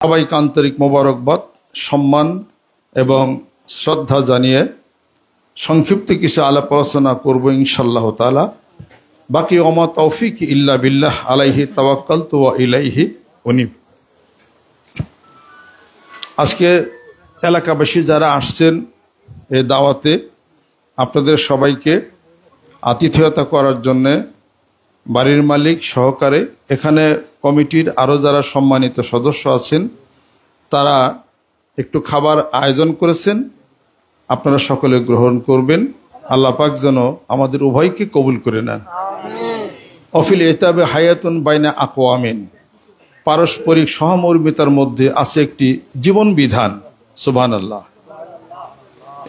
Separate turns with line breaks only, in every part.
সবাইকে আন্তরিক মোবারকবাদ, সম্মান এবং শ্রদ্ধা জানিয়ে সংক্ষিপ্ত কিছু আলাপ আলোচনা করবো ইনশাআল্লাহ তাআলা। বাকি ওমা তৌফিক ইল্লা বিল্লাহ, আলাইহি তাওয়াক্কালতু ওয়া ইলাইহি উনীব। আজকে এলাকাবাসী যারা আসছেন এই দাওয়াতে, আপনাদের সবাইকে আতিথেয়তা করার জন্যে বাড়ির মালিক সহকারে এখানে কমিটির আরও যারা সম্মানিত সদস্য আছেন তারা একটু খাবার আয়োজন করেছেন। আপনারা সকলে গ্রহণ করবেন। আল্লাহ পাক যেন আমাদের উভয়কে কবুল করে নেন। অফিল ইতাবে হায়াতুন বাইনা আকওয়ামিন, পারস্পরিক সহমর্মিতার মধ্যে আছে একটি জীবন বিধান। সুবহানাল্লাহ।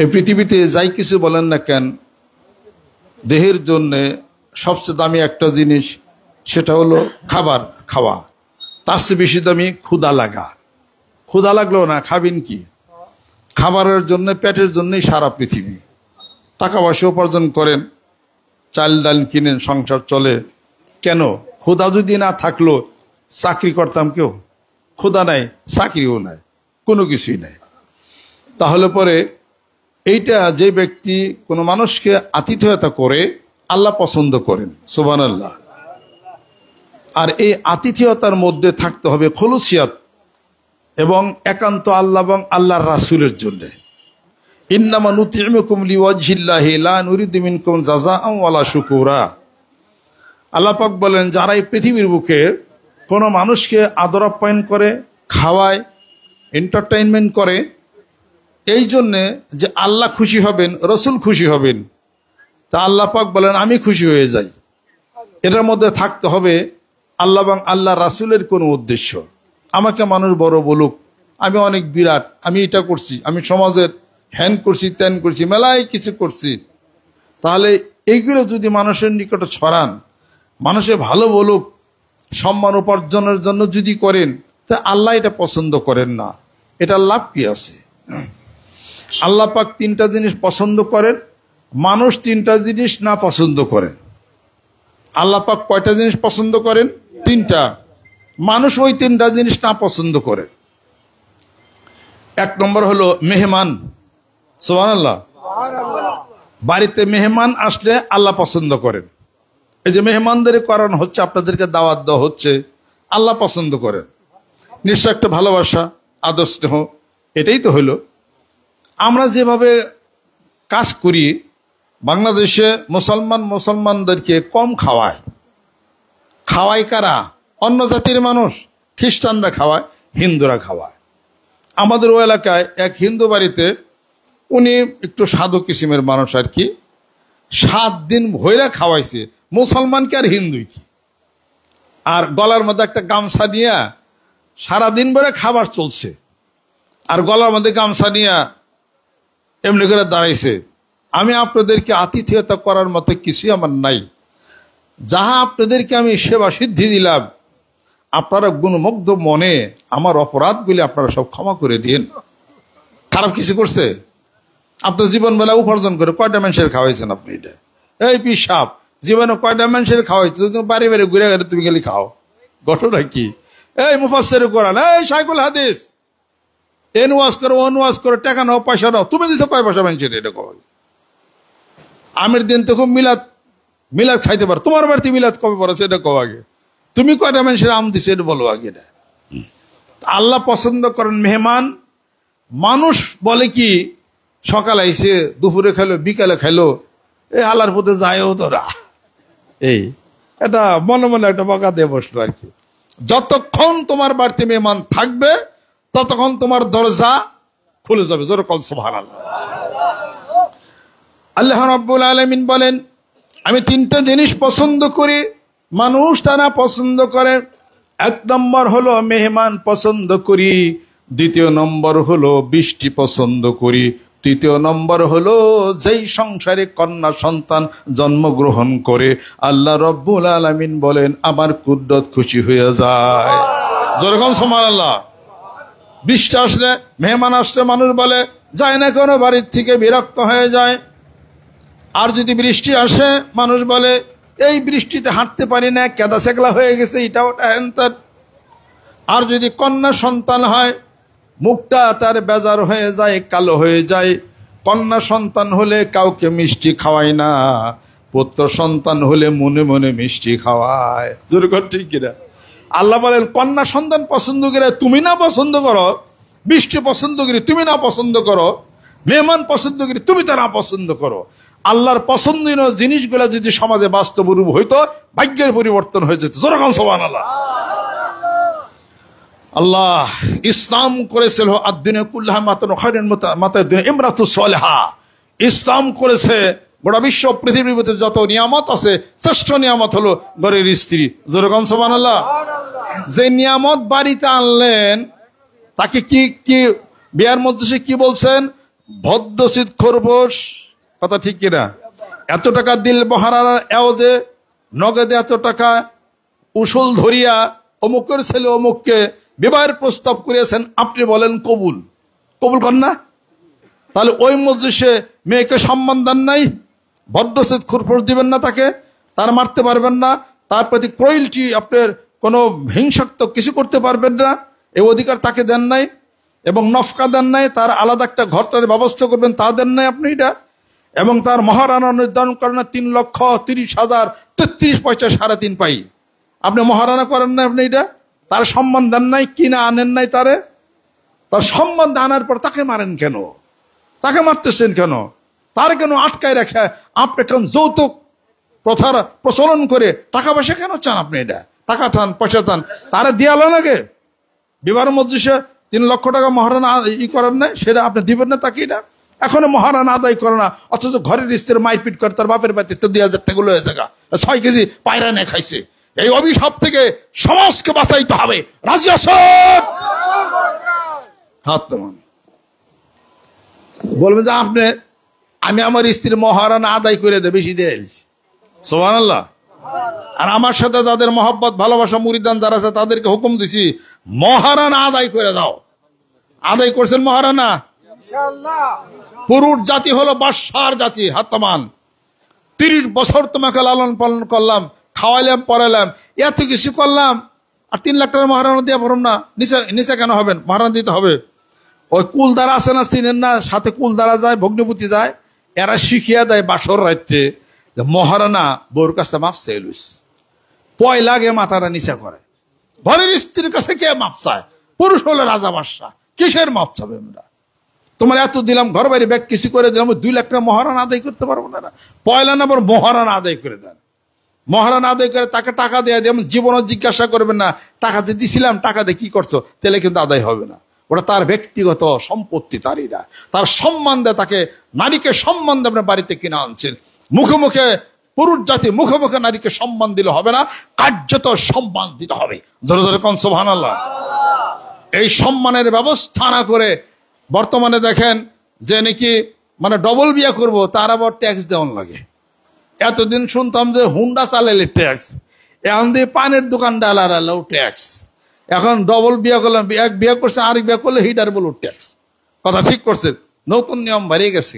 এই পৃথিবীতে যাই কিছু বলেন না কেন, দেহের জন্যে সবচেয়ে দামি একটা জিনিস, সেটা হলো খাবার খাওয়া। তার চেয়ে বেশি দামি ক্ষুধা লাগা। ক্ষুধা লাগলেও না, খাবেন কি? খাবারের জন্য, পেটের জন্যই সারা পৃথিবী। টাকা পয়সা উপার্জন করেন, চাল ডাল কিনেন, সংসার চলে। কেন? ক্ষুধা যদি না থাকলো চাকরি করতাম কেউ? ক্ষুধা নাই, চাকরিও নাই, কোনো কিছুই নাই। তাহলে পরে এইটা যে ব্যক্তি কোনো মানুষকে আতিথেয়তা করে আল্লাহ পছন্দ করেন। সুবহানাল্লাহ। আর এই আতিথেয়তার মধ্যে থাকতে হবে খুলুসিয়াত এবং একান্ত আল্লাহ এবং আল্লাহর রাসূলের জন্য। ইন্নামা নুতিমুকুম লিওয়াজহিল্লাহি লা নুরিদু মিনকুম জাযাআন ওয়ালা শুকুরা। আল্লাহ পাক বলেন, যারা এই পৃথিবীর বুকে কোনো মানুষকে আদর আপ্যায়ন করে, খাওয়ায়, এন্টারটেইনমেন্ট করে, এই জন্যে যে আল্লাহ খুশি হবেন, রসুল খুশি হবেন, তা আল্লাহ পাক বলেন আমি খুশি হয়ে যাই। এটার মধ্যে থাকতে হবে আল্লাহ এবং আল্লাহ রাসূলের কোনো উদ্দেশ্য। আমাকে মানুষ বড় বলুক, আমি অনেক বিরাট, আমি এটা করছি, আমি সমাজের হ্যান করছি, ত্যান করছি, মেলায় কিছু করছি, তাহলে এইগুলো যদি মানুষের নিকটে ছড়ান, মানুষে ভালো বলুক, সম্মান উপার্জনের জন্য যদি করেন, তা আল্লাহ এটা পছন্দ করেন না। এটার লাভ কি আছে? আল্লাহ পাক তিনটা জিনিস পছন্দ করেন, মানুষ তিনটা জিনিস না পছন্দ করে। আল্লাহ পাক কয়টা জিনিস পছন্দ করেন? তিনটা। মানুষ ওই তিনটা জিনিস না পছন্দ করে। এক নম্বর হলো মেহমান। সুবহানাল্লাহ। বাড়িতে মেহমান আসলে আল্লাহ পছন্দ করেন। এই যে মেহমানদের করানো হচ্ছে, আপনাদেরকে দাওয়াত দেওয়া হচ্ছে, আল্লাহ পছন্দ করেন। নিশ্চয় একটা ভালোবাসা, আদর, স্নেহ, এটাই তো হলো। আমরা যেভাবে কাজ করি, বাংলাদেশে মুসলমানদেরকে কম খাওয়ায়। খাওয়ায় কারা? অন্য জাতির মানুষ। খ্রিস্টানরা খাওয়ায়, হিন্দুরা খাওয়ায়। আমাদের ওই এলাকায় এক হিন্দু বাড়িতে, উনি একটু সাধু কিসিমের মানুষ আর কি, 7 দিন ভৈরা খাওয়াইছে। মুসলমান কি আর হিন্দুই কি? আর গলার মধ্যে একটা গামছা নিয়ে সারাদিন ভরে খাবার চলছে, আর গলার মধ্যে গামছা নিয়ে এমনি করে দাঁড়াইছে। আমি আপনাদেরকে আতিথেয়তা করার মতো কিছুই আমার নাই। যাহা আপনাদেরকে আমি সেবা সিদ্ধি দিলাম, আপনারা গুণমুগ্ধ মনে আমার অপরাধগুলি আপনারা সব ক্ষমা করে দিন। খারাপ কিছু করছে? আপনার জীবন বেলা উপার্জন করে কয়টা মানুষের খাওয়াইছেন আপনি? এটা এই পিসাব জীবনে কয়টা মানুষের খাওয়াইছে? বাড়ি বাড়ি ঘুরে গেলে তুমি গেলে খাও। ঘটনা কি? এই মুফাসসিরে কোরআন, এই শাইখুল হাদিস, এন ওয়াজ করো, অন ওয়াজ করো, টাকা নাও, পয়সা নাও। তুমি দিছো কয় পয়সা মানুষের? এটা কও। আমির দিন তো খুব মিলাদ খাইতে পারো, তোমার বাড়িতে মিলাদ কবে পড়েছে এটা কও আগে। তুমি কয়টা মানুষের আম দিছো এটা বলো আগে। এটা আল্লাহ পছন্দ করেন মেহমান। মানুষ বলে কি, সকালে আইছে, দুপুরে খাইলো, বিকালে খাইলো, এই আল্লাহর পথে যায়ও তোরা। এই এটা মনে মনে একটা বকা দিয়ে বসলো আর কি। যতক্ষণ তোমার বাড়িতে মেহমান থাকবে ততক্ষণ তোমার দরজা খুলে যাবে। জোরে কল সুবহানাল্লাহ। আল্লাহ রাব্বুল আলামিন বলেন, আমি 3টা জিনিস পছন্দ করি, মানুষ তারা পছন্দ করে। 1 নম্বর হলো মেহমান পছন্দ করি, 2য় নম্বর হলো বৃষ্টি পছন্দ করি, 3য় নম্বর হলো যেই সংসারে কন্যা সন্তান জন্মগ্রহণ করে আল্লাহ রাব্বুল আলামিন বলেন আমার কুদরত খুশি হয়ে যায়। জোরে কল সুবহানাল্লাহ। বৃষ্টি আসলে, মেহমান আসলে মানুষ বলে যায় না কোনো বাড়ির থেকে বিরক্ত হয়ে যায়। আর যদি বৃষ্টি আসে মানুষ বলে এই বৃষ্টিতে হাঁটতে পারি না, কেদা সেকলা হয়ে গেছে, এটা ওটা হ্যান। আর যদি কন্যা সন্তান হয় মুখটা তার বেজার হয়ে যায়, কালো হয়ে যায়। কন্যা সন্তান হলে কাউকে মিষ্টি খাওয়ায় না, পুত্র সন্তান হলে মনে মনে মিষ্টি খাওয়ায়। জোর কর ঠিক কিনা? আল্লাহ বলেন কন্যা সন্তান পছন্দ করে তুমি না পছন্দ করো, মিষ্টি পছন্দ করি তুমি না পছন্দ করো, মেহমান পছন্দ করি তুমি তা না পছন্দ করো। আল্লাহর পছন্দনীয় জিনিসগুলো যদি সমাজে বাস্তব রূপ হইতো, ভাগ্যের পরিবর্তন হয়ে যেত। যেরকম সুবহানাল্লাহ। আল্লাহ ইসলাম করেছিল আদ-দুনিয়া কুল্লাহা মাতান খায়রুন মাতা'দ দুনিয়া ইমরাতুস সালিহা। ইসলাম করেছে গোটা বিশ্ব পৃথিবীর ভিতরে যত নিয়ামত আছে শ্রেষ্ঠ নিয়ামত হলো ঘরের স্ত্রী। যেরকম সুবহানাল্লাহ। যে নিয়ামত বাড়িতে আনলেন তাকে কি কি বিয়ার মজলিসে কি বলছেন? ভদ্রচিত খরগোশ। কথা ঠিক কিনা? এত টাকা দিল বহারার এওজে নগদে এত টাকা উসুল ধরিয়া অমুকের ছেলে অমুককে বিবাহের প্রস্তাব করিয়েছেন, আপনি বলেন কবুল। কবুল কর না? তাহলে ওই মজলিসে মেয়েকে সম্মান দেন নাই, ভদ্রচিত খরগোশ দিবেন না তাকে, তার মারতে পারবেন না, তার প্রতি ক্রুয়েলটি আপনার কোনো হিংসাত্মক কিছু করতে পারবেন না, এই অধিকার তাকে দেন নাই। এবং নফকা দেন নাই, তার আলাদা একটা ঘরটার ব্যবস্থা করবেন তা দেন নাই আপনি এটা। এবং তার মহারানা নির্ধারণ করেন 3,30,33 পয়সা 3.5 পাই। আপনি মহারানা করেন না আপনি এটা। তার সম্মান দেন নাই, কিনা আনেন নাই তারে। তার সম্মান আনার পর তাকে মারেন কেন? তাকে মারতেছেন কেন? তার কেন আটকায় রাখে? আপনি কেন যৌতুক প্রথার প্রচলন করে টাকা পয়সা কেন চান আপনি? এটা টাকা চান, পয়সা চান, তারা দিয়ালো নাকি? বিবাহ মজলিসে 3 লক্ষ টাকা মহারানা করেন নাই, সেটা আপনি দিবেন না তাকে। এটা এখনো মহারানা আদায় করে না, অথচ ঘরের স্ত্রীর মারপিট করে তার বাপের বাড়িতে 2,000 টাকা হয়ে থাকা 6 কেজি পায়রা নিয়ে খাইছে। এই অভিশাপ থেকে সমাজকে বাঁচাইতে হবে। রাজি আছেন? হাত নামান। বলবে যে আমি আমার স্ত্রীর মহারানা আদায় করে দেয়, বেশি দিয়েছি। সুবহানাল্লাহ। আর আমার সাথে যাদের মহব্বত ভালোবাসা মুরিদান যারা আছে তাদেরকে হুকুম দিছি মহারানা আদায় করে দাও। আদায় করছেন মহারানা? পুরুষ জাতি হলো বাদশার জাতি। হাত নামান। 30 বছর তোমাকে লালন পালন করলাম, খাওয়াইলাম, পড়াইলাম, এত কিছু করলাম, আর 3 লাখ টাকা মহারানা দিয়ে পারুন না? নিচে কেন হবেন? মহারানা দিতে হবে। ওই কুলদারা আছে না, চিনেন না? সাথে কুলদারা যায়, ভগ্নপতি যায়, এরা শিখিয়া দেয় বাসর রাত্রে মহারানা বউর কাছে মাপ চাই লইস। পয়লা গে মাথারা নিচা করে। ঘরের স্ত্রীর কাছে কে মাপ চায়? পুরুষ হলে রাজা বাদশা, কিসের মাপ চাবে? আমরা তোমার এত দিলাম, ঘর বাড়ি ব্যাগ কিছু করে দিলাম, 2 লাখ টাকা মহারানা আদায় করতে পারবো না? পয়লা না, মহারানা আদায় করে দেন। মহারানা আদায় করে তাকে টাকা দেয়া দিয়ে জীবনও জিজ্ঞাসা করবেন না টাকা যে দিছিলাম টাকা দিয়ে কি করছো, তাহলে কিন্তু আদায় হবে না। ওটা তার ব্যক্তিগত সম্পত্তি, তারই না। তার সম্মান দেয়, তাকে নারীকে সম্মান দেয়। আপনার বাড়িতে কিনা আনছেন, মুখে মুখে পুরুষ জাতি মুখে মুখে নারীকে সম্মান দিলে হবে না, কার্যত সম্মান দিতে হবে। জোরে জোরে কোন সুবহানাল্লাহ। এই সম্মানের ব্যবস্থা না করে বর্তমানে দেখেন যে নাকি মানে ডবল বিয়ে করব তার আবার ট্যাক্স দেওয়ান লাগে। এতদিন শুনতাম যে হুন্ডা চালালে ট্যাক্স, এখন দিয়ে পানের দোকান ডালারালেও ট্যাক্স। এখন ডবল বিয়ে করলাম, এক বিয়ে করছে আরেক বিয়ে করলে হিটার বলো ট্যাক্স। কথা ঠিক করছে, নতুন নিয়ম বাড়িয়ে গেছে।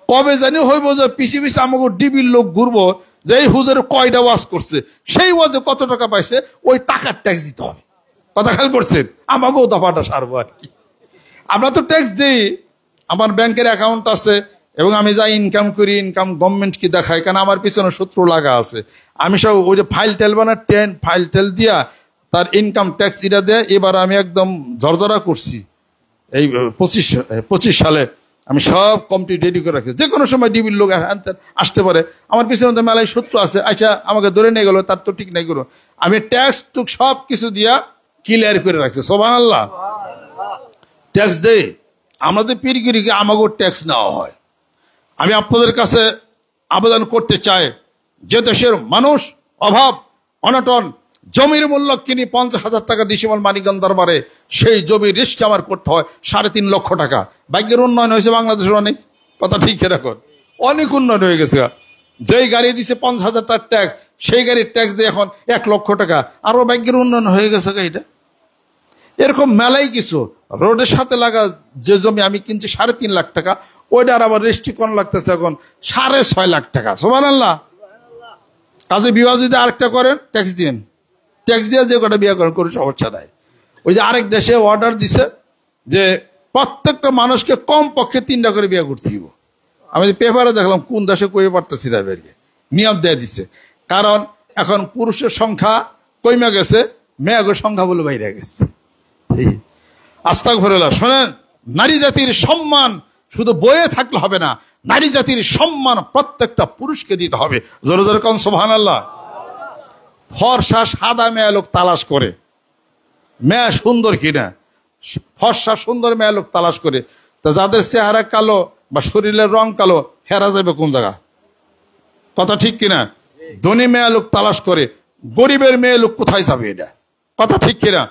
কবে জানি হইব যে পিছি পিছি আমাকে ডিবির লোক ঘুরবো যে এই হুজুর কয়টা ওয়াজ করছে, সেই ওয়াজে কত টাকা পাইছে, ওই টাকার ট্যাক্স দিতে হবে। কথা খেয়াল করছেন? আমাকেও দফাটা সারবো আর কি। আমরা তো ট্যাক্স দিই, আমার ব্যাংকের অ্যাকাউন্ট আছে এবং আমি যা ইনকাম করি, ইনকাম গভর্নমেন্ট কি দেখায়, কারণ আমার পিছনে শত্রু লাগা আছে। আমি সব ওই যে ফাইল টেল ফাইল টেল দিয়া তার ইনকাম ট্যাক্স এটা দেয়। এবার আমি একদম ঝরঝরা করছি। এই 25 সালে আমি সব কমপ্লিট রেডি করে রাখছি। যে কোনো সময় ডিবির লোক আসতে পারে, আমার পিছনে তো মেলায় শত্রু আছে, আচ্ছা আমাকে ধরে নিয়ে গেলো, তার তো ঠিক নাই করো। আমি ট্যাক্স টুক সব কিছু দিয়া ক্লিয়ার করে রাখছি। সুবহানাল্লাহ। ট্যাক্স দেই আমরা তো পিড়ি করি, আমাকেও ট্যাক্স নেওয়া হয়। আমি আপনাদের কাছে আবেদন করতে চাই, যে দেশের মানুষ অভাব অনটন, জমির মূল্য কিনি 50,000 টাকা ডিসিমাল মানিকগঞ্জ দরবারে, সেই জমির রেজিস্ট্রি আমার করতে হয় 3.5 লক্ষ টাকা। ভাগ্যের উন্নয়ন হয়েছে বাংলাদেশের অনেক। কথা ঠিক রাখুন, অনেক উন্নয়ন হয়ে গেছে। যেই গাড়ি দিছে 50,000 টাকার ট্যাক্স, সেই গাড়ির ট্যাক্স দিয়ে এখন 1 লক্ষ টাকা। আরো ভাগ্যের উন্নয়ন হয়ে গেছে এটা। এরকম মেলাই কিছু। রোডের সাথে লাগা যে জমি আমি কিনছি 3.5 লাখ টাকা, ওইটার আবার রেজিস্ট্রি কোন লাগতেছে এখন 6.5 লাখ টাকা। সুবহানাল্লাহ। কাজে বিবাহ যদি আরেকটা করেন ট্যাক্স দিন, ট্যাক্স দিয়ে যে কটা বিয়ে করেন কোনো সমস্যা নাই। ওই যে আরেক দেশে অর্ডার দিছে যে প্রত্যেকটা মানুষকে কম পক্ষে 3টা করে বিয়ে করতে হইব। আমি পেপারে দেখলাম কোন দেশে কইয়ে পারতেছি না, বেরিয়ে নিয়ম দিয়ে দিচ্ছে। কারণ এখন পুরুষের সংখ্যা কমে গেছে, মেয়েদের সংখ্যা বলে বাইরে গেছে। আস্তাগফিরুল্লাহ। শোনেন, নারী জাতির সম্মান শুধু বইয়ে থাকলে হবে না, নারী জাতির সম্মান প্রত্যেকটা পুরুষকে দিতে হবে। জোরে জোরে কোন সুবহানাল্লাহ। ফর্সা সাদা মেয়ে লোক তালাশ করে, মেয়ে সুন্দর কিনা, ফর্সা সুন্দর মেয়ে লোক তালাশ করে। তা যাদের চেহারা কালো বা শরীরের রং কালো, হেরা যাবে কোন জায়গা? কথা ঠিক কিনা? ধনী মেয়ে লোক তালাশ করে, গরিবের মেয়ে লোক কোথায় যাবে? এটা কথা ঠিক কিনা?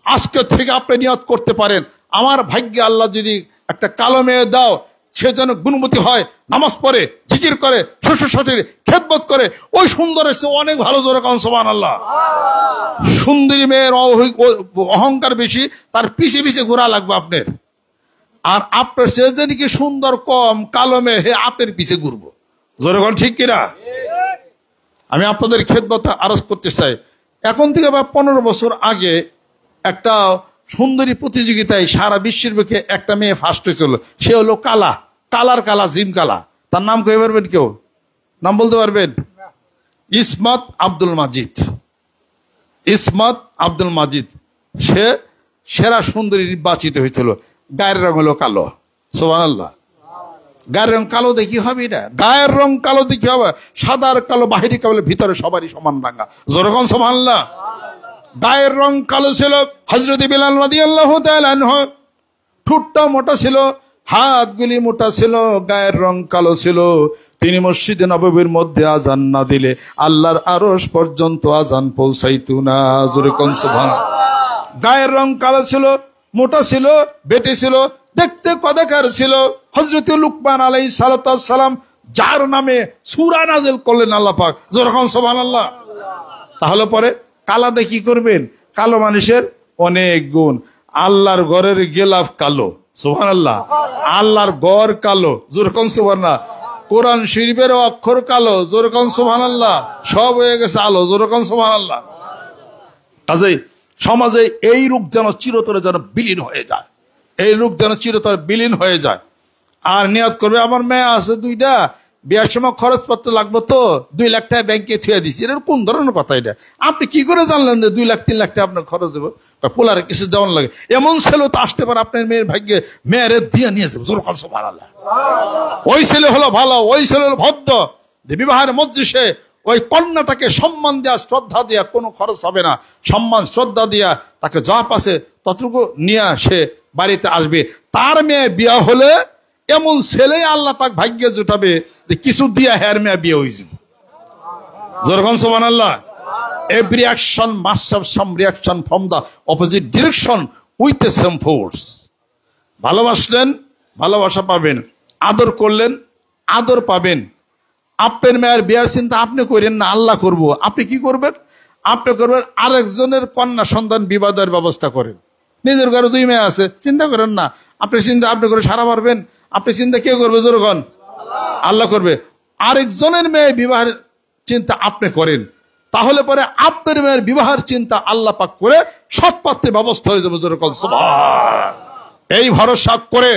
আজকে থেকে আপনি নিয়ত করতে পারেন, আমার ভাগ্যে আল্লাহ যদি একটা কালো মেয়ে দাও, সে যেন গুণবতী হয়, নামাজ পড়ে, জিকির করে, শ্বশুর শাশুড়ি খেদমত করে, ওই সুন্দরের চেয়ে অনেক ভালো। জোরে কারণ সুবহানাল্লাহ। সুন্দরী মেয়ের অহংকার বেশি, তার পিছে পিছে ঘোরা লাগবে আপনার। আর আপনার সে যদি কি সুন্দর কম, কালো মেয়ে, হে আপনার পিছে ঘুরবো। জোরে কোন ঠিক কিনা? আমি আপনাদের খেদমত আরজ করতে চাই, এখন থেকে বা 15 বছর আগে একটা সুন্দরী প্রতিযোগিতায় সারা বিশ্বের বুকে একটা মেয়ে ফার্স্ট হয়েছিল। সে হলো কালা, কালার কালা, জিম কালা। তার নাম কয়ে পারবেন? কেউ নাম বলতে পারবেন? ইসমত আব্দুল মাজিদ। ইসমত আব্দুল মাজিদ, সে সেরা সুন্দরী নির্বাচিত হয়েছিল। গায়ের রং হলো কালো। সুবহানাল্লাহ। গায়ের রং কালো দেখি হবে? এটা গায়ের রং কালো দেখি হবে? সাদার কালো, বাহিরি কালো, ভিতরে সবারই সমান রাঙা। যেরকম সুবহানাল্লাহ। গায়ের রং কালো ছিল হযরত বিলাল রাদিয়াল্লাহু তাআলা আনহু। ঠোঁটটা মোটা ছিল, হাতগুলি মোটা ছিল, গায়ের রং কালো ছিল। তিনি মসজিদে নববীর মধ্যে আজান না দিলে আল্লাহর আরশ পর্যন্ত আজান পৌঁছাইতো না। জোরে কোন সুবহানাল্লাহ। গায়ের রং কালো ছিল, মোটা ছিল, বেটে ছিল, দেখতে কদাকার ছিল। হযরত লুকমান আলাইহিস সালাম যার নামে সূরা নাযিল করলেন আল্লাহ পাক। জোরে কোন সুবহানাল্লাহ। তাহলে পরে কালা দিয়ে কি করবেন? কালো মানুষের অনেক গুণ। আল্লাহর ঘরের গেলাফ কালো। সুবহানাল্লাহ। আল্লাহর ঘর কালো। জোরে কোন সুবহানাল্লাহ। কোরআন শরীফের অক্ষর কালো। জোরে কোন সুবহানাল্লাহ। সব হয়ে গেছে আলো। জোরে কোন সুবহানাল্লাহ। কাজেই সমাজে এই রূপ যেন চিরতরে যেন বিলীন হয়ে যায়, এই রূপ যেন চিরতরে বিলীন হয়ে যায়। আর নিয়ত করবে, আমার মেয়ে আছে 2টা, বিয়ার সময় খরচপত্র লাগবে তো 2 লাখ টাকা ব্যাংকে থুয়ে দিচ্ছি। এটা কোন ধরনের কথা? এটা আপনি কি করে জানলেন যে 2 লাখ 3 লাখ টাকা আপনার খরচ দেবো? পোলারে কিছু দেওয়ান লাগে, এমন ছেলে তো আসতে পারে আপনার মেয়ের ভাগ্যে, মেয়েরে দিয়ে নিয়েছে। সুবহানাল্লাহ। ওই ছেলে হলো ভালো, ওই ছেলে হলো ভদ্র, যে বিবাহের মজলিসে ওই কন্যাটাকে সম্মান দেয়া, শ্রদ্ধা দেয়া, কোনো খরচ হবে না। সম্মান শ্রদ্ধা দিয়া তাকে যা পাশে ততটুকু নিয়ে সে বাড়িতে আসবে। তার মেয়ে বিয়া হলে এমন ছেলে আল্লাহ পাক ভাগ্যে জুটাবে যে কিছু দিয়া হের মেয়ে বিয়ে হয়েছে। যেরকম সুবহানাল্লাহ। Every action must have some reaction from the opposite direction with the same force. ভালোবাসলেন, ভালোবাসা পাবেন। আদর করলেন, আদর পাবেন। আপনার মেয়ের বিয়ার চিন্তা আপনি করেন না, আল্লাহ করব। আপনি কি করবেন? আপনি করবেন আরেকজনের কন্যা সন্তান বিবাহের ব্যবস্থা করেন। নিজের ঘরে 2 মেয়ে আছে, চিন্তা করেন না। আপনি চিন্তা আপনি করে সারা পারবেন? আপনি চিন্তা কে করবে? জোরগণ আল্লাহ করবে। আরেকজনের মেয়ে বিবাহের চিন্তা আপনি করেন, তাহলে পরে আপনার মেয়ের বিবাহের চিন্তা আল্লাহ পাক করে সৎ পাত্রের ব্যবস্থা হয়ে যাবে। জোরগণ সুবহান। এই ভরসা করে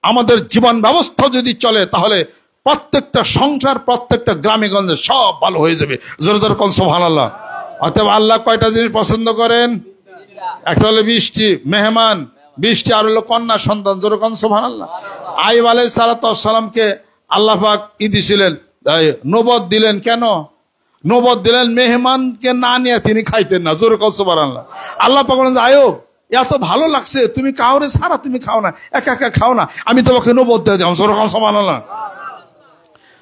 আমাদের জীবন ব্যবস্থা যদি চলে, তাহলে প্রত্যেকটা সংসার, প্রত্যেকটা গ্রামে গঞ্জে সব ভালো হয়ে যাবে। জোরে জোরে কোন সুবহানাল্লাহ। অতএব আল্লাহ কয়টা জিনিস পছন্দ করেন? একটা হলো বৃষ্টি, মেহমান, বৃষ্টি, আর হলো কন্যা সন্তান। জোরে কোন সুবহানাল্লাহ। আইয়ুব আলাইহিস সালামকে আল্লাহ পাক দিছিলেন, নবুয়ত দিলেন। কেন নবুয়ত দিলেন? মেহমানকে না নিয়ে তিনি খাইতেন না। জোরে কোন সুবহানাল্লাহ। আল্লাহ পাক বলেন, আইয়ুব এত ভালো লাগছে, তুমি কাউরে ছাড়া তুমি খাও না, একা একা খাও না, আমি তোমাকে নবুয়ত দিয়ে দিলাম। জোরে কোন সুবহানাল্লাহ।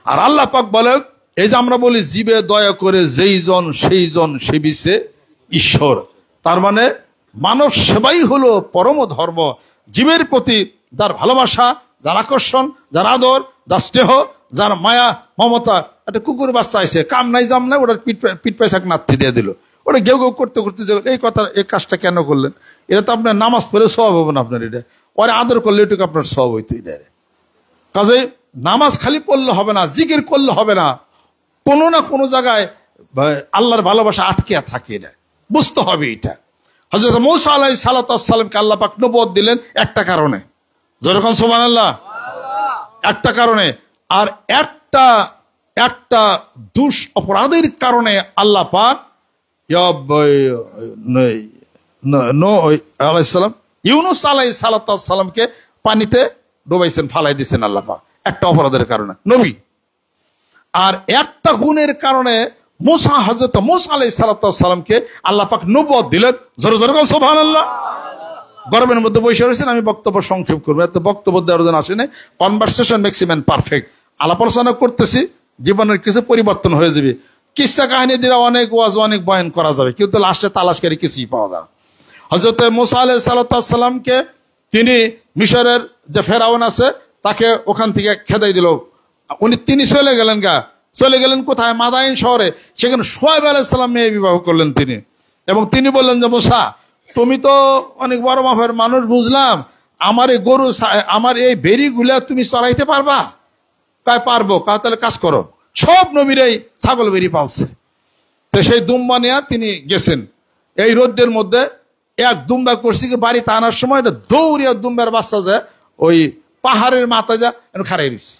আর আল্লাহ পাক বলে, এই যে আমরা বলি জীবে দয়া করে যেই জন সেই জন সেবিছে ঈশ্বর। তার মানে মানব সেবাই হলো পরম ধর্ম। জীবের প্রতি যার ভালোবাসা, যার আকর্ষণ, যার আদর, যার স্নেহ, যার মায়া মমতা। একটা কুকুর বাচ্চা আছে, কাম নাই জাম নাই, ওটার পিঠ পয়সাক নাতি দিয়ে দিল, ওটা ঘেউ ঘেউ করতে করতে এই কথা, এই কাজটা কেন করলেন? এটা তো আপনার নামাজ পড়ে সওয়াব হবে না আপনার। এটা ওরা আদর করলে এটুকু আপনার সওয়াব হইতো। এটা কাজে নামাজ খালি পড়লে হবে না, জিকির করলে হবে না, কোনো না কোনো জায়গায় আল্লাহর ভালোবাসা আটকে থাকে। এটা বুঝতে হবে। এটা হযরত মূসা আলাইহিস সালামকে আল্লাহ পাক নবুয়ত দিলেন একটা কারণে, যেরকম সুবহানাল্লাহ, একটা কারণে। আর একটা দুষ অপরাধের কারণে আল্লাহ পাক ইউনুস আলাইহিস সালামকে পানিতে ডুবাইছেন, ফালাই দিয়েছেন আল্লাহ পাক, একটা অপরাধের কারণে নবী। আর একটা গুণের কারণে হযরত মূসা আলাইহিস সালামকে আল্লাহ পাক নবুয়ত দিলেন। জোরে জোরে বলেন সুবহানাল্লাহ। গরমের মধ্যে বসে রয়েছেন, আমি বক্তব্য সংক্ষেপ করবো, এত বক্তব্য দেওয়ার জন্য আসেনি। কনভারসেশন ম্যাক্সিমাম পারফেক্ট, আলাপ আলোচনা করতেছি, জীবনের কিছু পরিবর্তন হয়ে যাবে। কিসসা কাহিনী দিয়ে অনেক ওয়াজ অনেক বয়ান করা যাবে, কিন্তু লাস্টে তালাশকারী কিছুই পাওয়া যায়। হযরত মূসা আলাইহিস সালামকে তিনি মিশরের যে ফেরাউন আছে তাকে ওখান থেকে খেদাই দিল। তিনি চলে গেলেন কোথায়? মাদাইন শহরে। সেখানে শুআয়ব আলাইহিস সালাম মেয়ে বিবাহ করলেন তিনি, এবং তিনি বললেন যে মূসা, তুমি তো অনেক বড় মাপের মানুষ, বুঝলাম, আমার এই গরু, আমার এই বেরিগুলা তুমি চড়াইতে পারবা? কয় পারবো। তাহলে কাজ করো। সব নবীরাই ছাগল বেরি পালছে। তো সেই দুম্বা নিয়ে তিনি গেছেন। এই রোদ্রের মধ্যে এক দুম্বা করছি কি বাড়িতে আনার সময় দৌড়িয়া দুম্বার বাচ্চা যায় ওই পাহাড়ের মাথায় যা খারাই দিচ্ছে।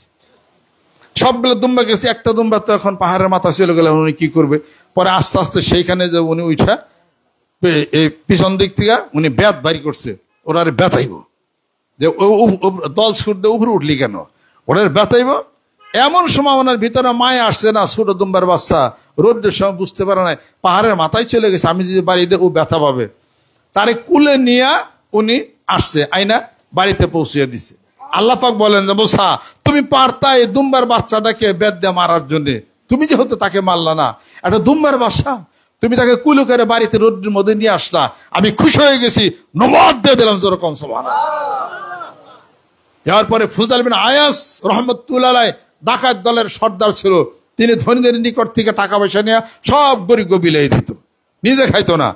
সবগুলো দুম্বা গেছে, একটা দুম্বা তো এখন পাহাড়ের মাথা চলে গেলে উনি কি করবে? পরে আস্তে আস্তে সেইখানে যে উনি উঠা এই পিছন দিক থেকে উনি ব্যাত বাড়ি করছে, ওরা ব্যথাইব যে দল ছুটতে উপরে উঠলি কেন, ওরা ব্যথাইব। এমন সময় ওনার ভিতরে মায়া আসছে না, ছোট দুম্বার বাচ্চা রোদ্রের সময় বুঝতে পারে না, পাহাড়ের মাথায় চলে গেছে, আমি যদি বাড়িতে ও ব্যথা পাবে। তারে কুলে নিয়ে উনি আসছে, আইনা বাড়িতে পৌঁছিয়ে দিছে। আল্লাহ পাক বলেন যে মূসা, তুমি পারতা এই দুম্বার বাচ্চাটাকে বেদ দিয়ে মারার জন্য, তুমি যেহেতু তাকে মারলা না, একটা দুম্বার বাচ্চা তুমি তাকে কুলো করে বাড়িতে রোদ্রের মধ্যে নিয়ে আসলা, আমি খুশি হয়ে গেছি, নবাদ দিয়ে দিলাম। যেরকম সুবহানাল্লাহ। যাওয়ার পরে ফুজাল বিন আয়াস রহমতুল্লাহ আলাইহি ডাকাত দলের সর্দার ছিল, তিনি ধনীদের নিকট থেকে টাকা পয়সা নিয়ে সব গরিব বিলাই দিত, নিজে খাইতো না।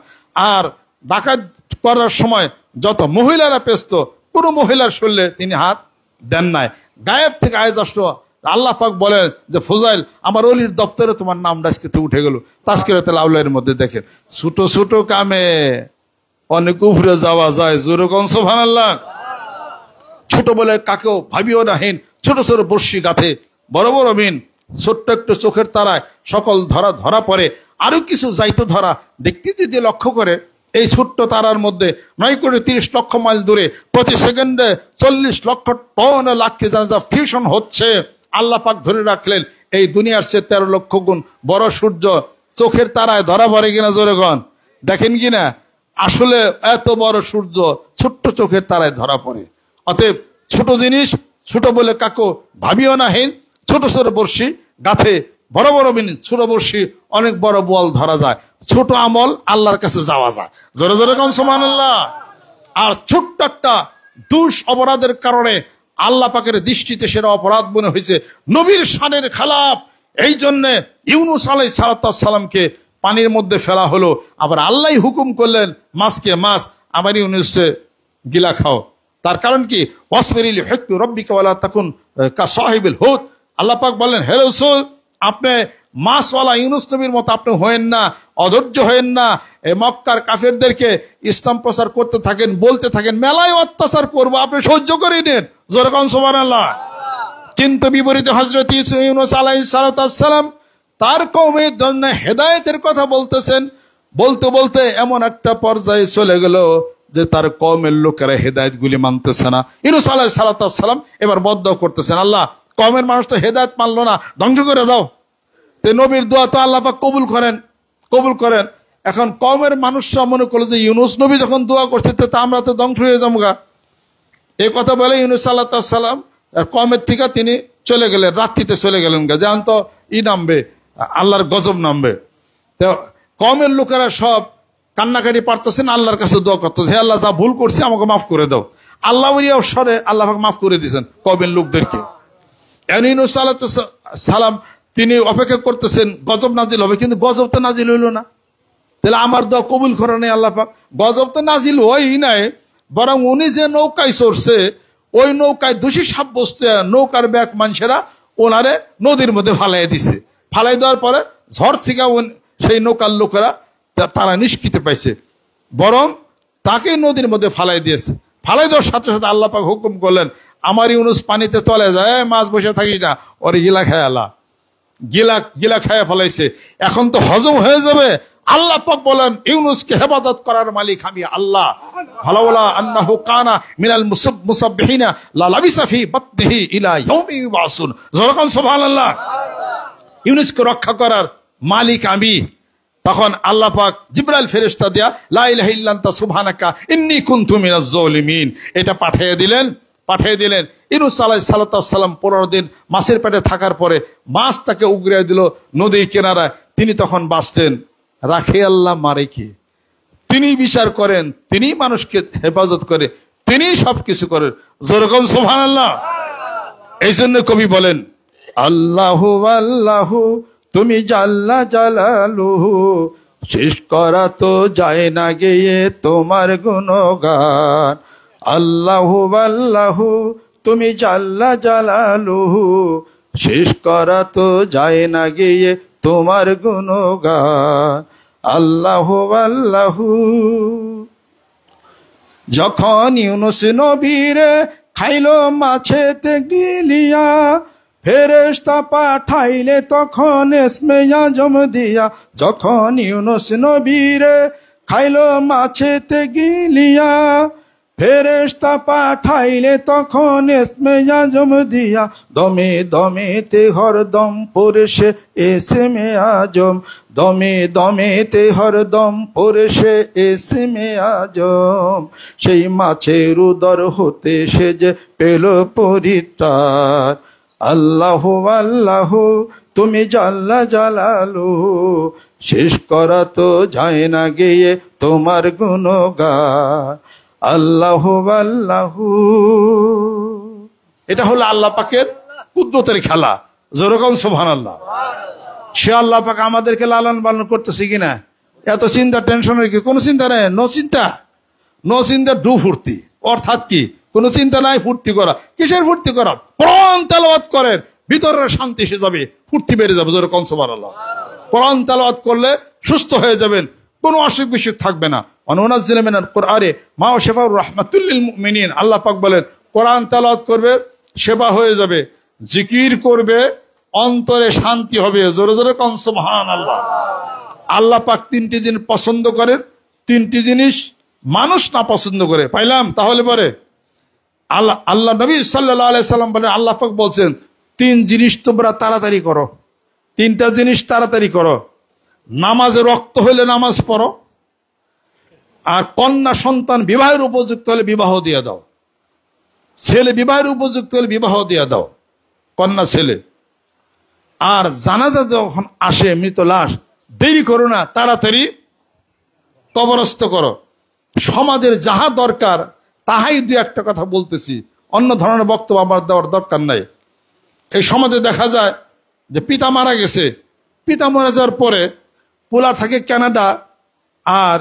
আর ডাকাত করার সময় যত মহিলারা পেস্ত, কোনো মহিলার শরীরে তিনি হাত দেন নাই। গায়েব থেকে আয়াজ আসলো, আল্লাহ পাক বলেন যে ফুজাইল, আমার অলির দপ্তরে তোমার নাম ডাজকে উঠে গেল। তাজকিরাতুল আউলিয়ার মধ্যে দেখেন, ছোট ছোট কামে অনেক উপরে যাওয়া যায়। জোরে কোন সুবহানাল্লাহ। ছোট বলে কাকেও ভাবিও নাহীন, ছোট ছোট বর্ষি গাথে বড় বড় মিন, ছোট্ট একটু চোখের তারায় সকল ধরা পড়ে, আরো কিছু যাইতো ধরা। দেখতে যদি লক্ষ্য করে এই ছোট্ট তারার মধ্যে 9 কোটি 30 লক্ষ মাইল দূরে প্রতি সেকেন্ডে 40 লক্ষ টন লাখকে যা ফিউশন হচ্ছে, আল্লাহ পাক ধরে রাখলেন এই দুনিয়ার চেয়ে 13 লক্ষ গুণ বড় সূর্য চোখের তারায় ধরা পড়ে কিনা? জোরেগণ দেখেন কিনা? আসলে এত বড় সূর্য ছোট্ট চোখের তারায় ধরা পড়ে। অতএব ছোট জিনিস ছোট বলে কাকো ভাবিও নাহীন, ছোট ছোট বর্ষি গাথে বড় বড় মিন, ছোট বর্ষি অনেক বড় বল ধরা যায়, ছোট আমল আল্লাহর কাছে যাওয়া যায়। জোরে জোরে কোন সুবহানাল্লাহ। আর ছোট্ট একটা দুষ অপরাধের কারণে আল্লাহ পাকের দৃষ্টিতে সেটা অপরাধ মনে হয়েছে, নবীর শানের খেলাফ। এই জন্যে ইউনুস আলাইহিস সালামকে পানির মধ্যে ফেলা হলো। আবার আল্লাহ হুকুম করলেন মাছকে, মাছ আমার ইউনুসে গিলা খাও। তার কারণ কি? ওয়াসবিরিল হুকমি রাব্বিকা ওয়ালা তাকুন কাসাহিবিল হুত। আল্লাহ পাক বলেন, হে রাসূল, আপনি মাছওয়ালা ইউনুস নবীর মতো আপনি হয়েন না, অধৈর্য হয়েন না। এই মক্কার কাফেরদেরকে ইসলাম প্রচার করতে থাকেন, বলতে থাকেন মেলায় অত্যাচার করবো, আপনি সহ্য করে নেন। জোরে কোন সুবহানাল্লাহ। কিন্তু বিপরীতে হযরত ইউনুস আলাইহিস সালাম তার কওমের জন্য হেদায়েতের কথা বলতেছেন। বলতে বলতে এমন একটা পর্যায়ে চলে গেল যে তার কওমের লোকেরা হেদায়েত গুলি মানতেছে না। ইউনুস আলাইহিস সালাম এবার বদদোয়া করতেছেন, আল্লাহ, কওমের মানুষ তো হেদায়েত মানলো না, ধ্বংস করে দাও। তো নবীর দোয়া তো আল্লাহ পাক কবুল করেন। এখন কওমের মানুষরা মনে করলো যে ইউনুস নবী যখন দোয়া করছে তা আমরা তো ধ্বংস হয়ে যাবো গা। এই কথা বলে ইউনুস সালাম কওমের থেকে তিনি চলে গেলেন, রাত্রিতে চলে গেলেন গা, যেমন তো নামবে, আল্লাহর গজব নামবে। তো কওমের লোকেরা সব কান্নাকাটি পারতেছেন, আল্লাহর কাছে দোয়া করতেছে, হে আল্লাহ, যা ভুল করছি আমাকে মাফ করে দাও। আল্লাহ অবসরে আল্লাহ মাফ করে দিয়েছেন কওমের লোকদেরকে। ইউনুস সালাম তিনি অপেক্ষা করতেছেন গজব নাজিল হবে, কিন্তু গজব তো নাজিল হইল না। তাহলে আমার দোয়া কবুল করে নেই আল্লাহ পাক। গজব তো নাজিল হই নাই, বরং উনি যে নৌকায় চড়ছে ওই নৌকায় দোষী সাব্যস্ত নৌকার ব্যাগ মানুষেরা ওনারে নদীর মধ্যে ফালাই দিছে। ফালাই দেওয়ার পরে ঝড় থেকে সেই নৌকার লোকেরা তারা নিষ্কৃতি পাইছে। বরং তাকে নদীর মধ্যে ফালাই দিয়েছে। ফালাই দেওয়ার সাথে সাথে আল্লাহ পাক হুকুম করলেন, আমার ইউনুস পানিতে তলে যায়, মাছ বসে থাকিস না, ওরে গিলা খায় আলা, গিলা খায় ফেলাইছে, এখন তো হজম হয়ে যাবে। আল্লাহ পাক বলেন, ইউনুসকে হেফাজত করার মালিক আমি আল্লাহ। ফালাউলা আন্নাহু কানা মিনাল মুসাব্বিহিনা লা লাবিসা ফি বাতনিহি ইলা ইয়াউমি ইউবাসুন। যখন সুবহানাল্লাহ, ইউনুসকে রক্ষা করার মালিক আমি। তখন আল্লাহ পাক জিবরাইল ফেরেশতা দিয়া লা ইলাহা ইল্লা আনতা সুবহানাকা ইন্নী কুনতু মিনাজ জালিমিন এটা পাঠিয়ে দিলেন। ইউনুস আলাইহিস সালাম 15 দিন মাছের পেটে থাকার পরে মাছ তাকে উগরে দিল নদীর কিনারায়। তিনি তখন বাঁচতেন। রাখে আল্লাহ, মারে কে? তিনি বিচার করেন, তিনি মানুষকে হেফাজত করে, তিনি সবকিছু করেন। যেরকম সুবহানাল্লাহ। এই জন্য কবি বলেন, আল্লাহু আল্লাহু তুমি জাল্লা জালালুহু, শেষ করা তো যায় না গেয়ে তোমার গুণগান। আল্লাহু আল্লাহু তুমি জাল্লা জালালুহু, শেষ করা তো যায় না গিয়ে তোমার গুণগান। আল্লাহু আল্লাহু। যখন ইউনুস নবীরে খাইলো মাছেতে গিলিয়া, ফেরেশতা পাঠাইলে তখন ইসমে আজম দিয়া। যখন ইউনুস নবীরে খাইলো মাছেতে গিলিয়া, ফেরেশতা পাঠাইলে তখন ইসমে আজম দিয়া। দমে দমেতে হরদম পড়ছে ইসমে আজম, দমে দমেতে হরদম পড়ছে ইসমে আজম। সেই মাছের উদর হতে সে যে পেল পরিত্রাণ। আল্লাহু আল্লাহু তুমি জাল্লা জালালুহু, শেষ করা তো যায় না গিয়ে তোমার গুণগান। আল্লাহু আল্লাহু। এটা হলো আল্লাহ পাকের কুদরতের খেলা। যেরকম সুবহানাল্লাহ। সে আল্লাহ পাক আমাদেরকে লালন পালন করতেছে কিনা, এত চিন্তা টেনশনের কি? কোনো চিন্তা নেই, নো চিন্তা ডু ফুর্তি। অর্থাৎ কি? কোনো চিন্তা নাই, ফুর্তি করা। কিসের ফুর্তি করা? কোরআন তেলাওয়াত করেন, ভিতরের শান্তি এসে যাবে, ফুর্তি বেড়ে যাবে। যেরকম সুবহানাল্লাহ। কোরআন তেলাওয়াত করলে সুস্থ হয়ে যাবেন, কোনো অসুখ বিসুখ থাকবে না। অনুনাজ্জিলু মিনাল কুরআনি মা হুয়া শিফাউর রাহমাতুল লিল মুমিনিন। আল্লাহ পাক বলেন, কোরআন তেলাওয়াত করবে, সেবা হয়ে যাবে। জিকির করবে, অন্তরে শান্তি হবে। জোরে জোরে কোন সুবহানাল্লাহ। আল্লাহ পাক 3টি জিনিস পছন্দ করেন, 3টি জিনিস মানুষ না পছন্দ করে। পাইলাম? তাহলে পরে আল্লাহ নবী সাল্লাল্লাহু আলাইহি সাল্লাম বলেন, আল্লাহ পাক বলছেন 3 জিনিস তোমরা তাড়াতাড়ি করো, 3টা জিনিস তাড়াতাড়ি করো। নামাজে রক্ত হইলে নামাজ পড়ো, আর কন্যা সন্তান বিবাহের উপযুক্ত হলে বিবাহ দিয়ে দাও। ছেলে বিবাহের উপযুক্ত হলে বিবাহ দিয়ে দাও, কন্যা ছেলে। আর জানাজা যখন আসে, মৃত লাশ, দেরি করো না, তাড়াতাড়ি কবরস্থ করো। সমাজের যাহা দরকার তাহাই 2-1টা কথা বলতেছি, অন্য ধরনের বক্তব্য আমার দেওয়ার দরকার নাই। এই সমাজে দেখা যায় যে পিতা মারা গেছে, পিতা মারা যাওয়ার পরে পোলা থাকে কানাডা আর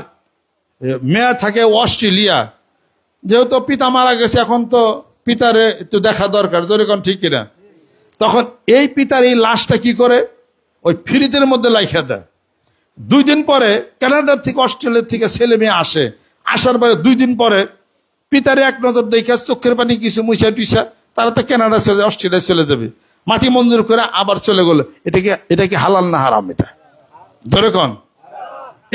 মেয়া থাকে অস্ট্রেলিয়া। যেহেতু পিতা মারা গেছে, এখন তো পিতারে একটু দেখা দরকার, যেরকম ঠিক কিনা। তখন এই পিতার এই লাশটা কি করে, ওই ফ্রিজের মধ্যে লাইখা দেয়। 2 দিন পরে কানাডার থেকে অস্ট্রেলিয়া থেকে ছেলে মেয়ে আসে, আসার পরে 2 দিন পরে পিতারে এক নজর দেখে চোখের পানি কিছু মুছা টুইসা তারা তো কানাডা চলে, অস্ট্রেলিয়া চলে যাবে, মাটি মঞ্জুর করে আবার চলে গেল। এটা কি হালাল না হারাম? এটা যেরকম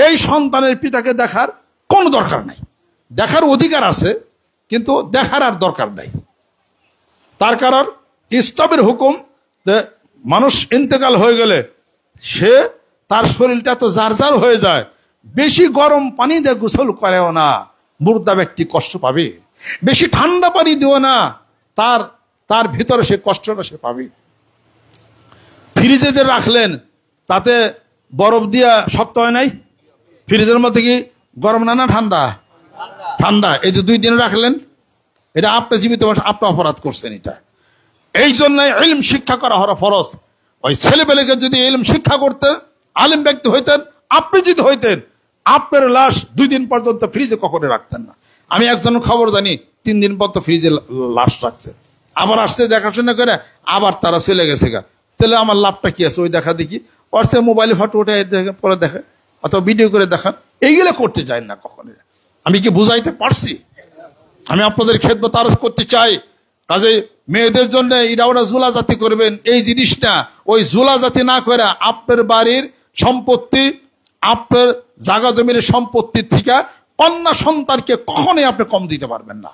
এই সন্তানের পিতাকে দেখার কোনো দরকার নাই। দেখার অধিকার আছে, কিন্তু দেখার আর দরকার নাই। তার কারণ ইসলামের হুকুম, মানুষ ইন্তেকাল হয়ে গেলে সে তার শরীরটা তো জারজার হয়ে যায়, বেশি গরম পানি দিয়ে গোসল করেও না, মুর্দা ব্যক্তি কষ্ট পাবে। বেশি ঠান্ডা পানি দিও না, তার ভিতরে সে কষ্টটা সে পাবে। ফ্রিজে যে রাখলেন তাতে বরফ দিয়া শক্ত হয় নাই? ফ্রিজের মধ্যে কি গরম না ঠান্ডা? ঠান্ডা। এই যে 2 দিন রাখলেন, এটা আপনি জীবিত মানুষ, আপনি অপরাধ করছেন। এটা এই জন্যই ইলম শিক্ষা করা হলো ফরজ। ওই ছেলেবেলেকে যদি ইলম শিক্ষা করতেন, আলিম ব্যক্তি হইতেন, আপনি যদি হইতেন, আপনার লাশ 2 দিন পর্যন্ত ফ্রিজে কখনো রাখতেন না। আমি একজন খবর জানি 3 দিন পর্যন্ত ফ্রিজে লাশ রাখছে, আবার আসছে দেখাশোনা করে, আবার তারা চলে গেছে গা। তাহলে আমার লাভটা কি আছে? ওই দেখা দেখি ওর মোবাইলে ফটো উঠে পরে দেখে, অথবা ভিডিও করে দেখান, এইগুলো করতে চায় না কখনো। আমি কি বুঝাইতে পারছি? আমি আপনাদের খেদমত আরজ করতে চাই, কাজে মেয়েদের জন্য এটা ওরা জুলা জাতি করবেন এই জিনিসটা, ওই জুলা জাতি না করে আপনার বাড়ির সম্পত্তি, আপনার জাগা জমির সম্পত্তির থেকে কন্যা সন্তানকে কখনোই আপনি কম দিতে পারবেন না।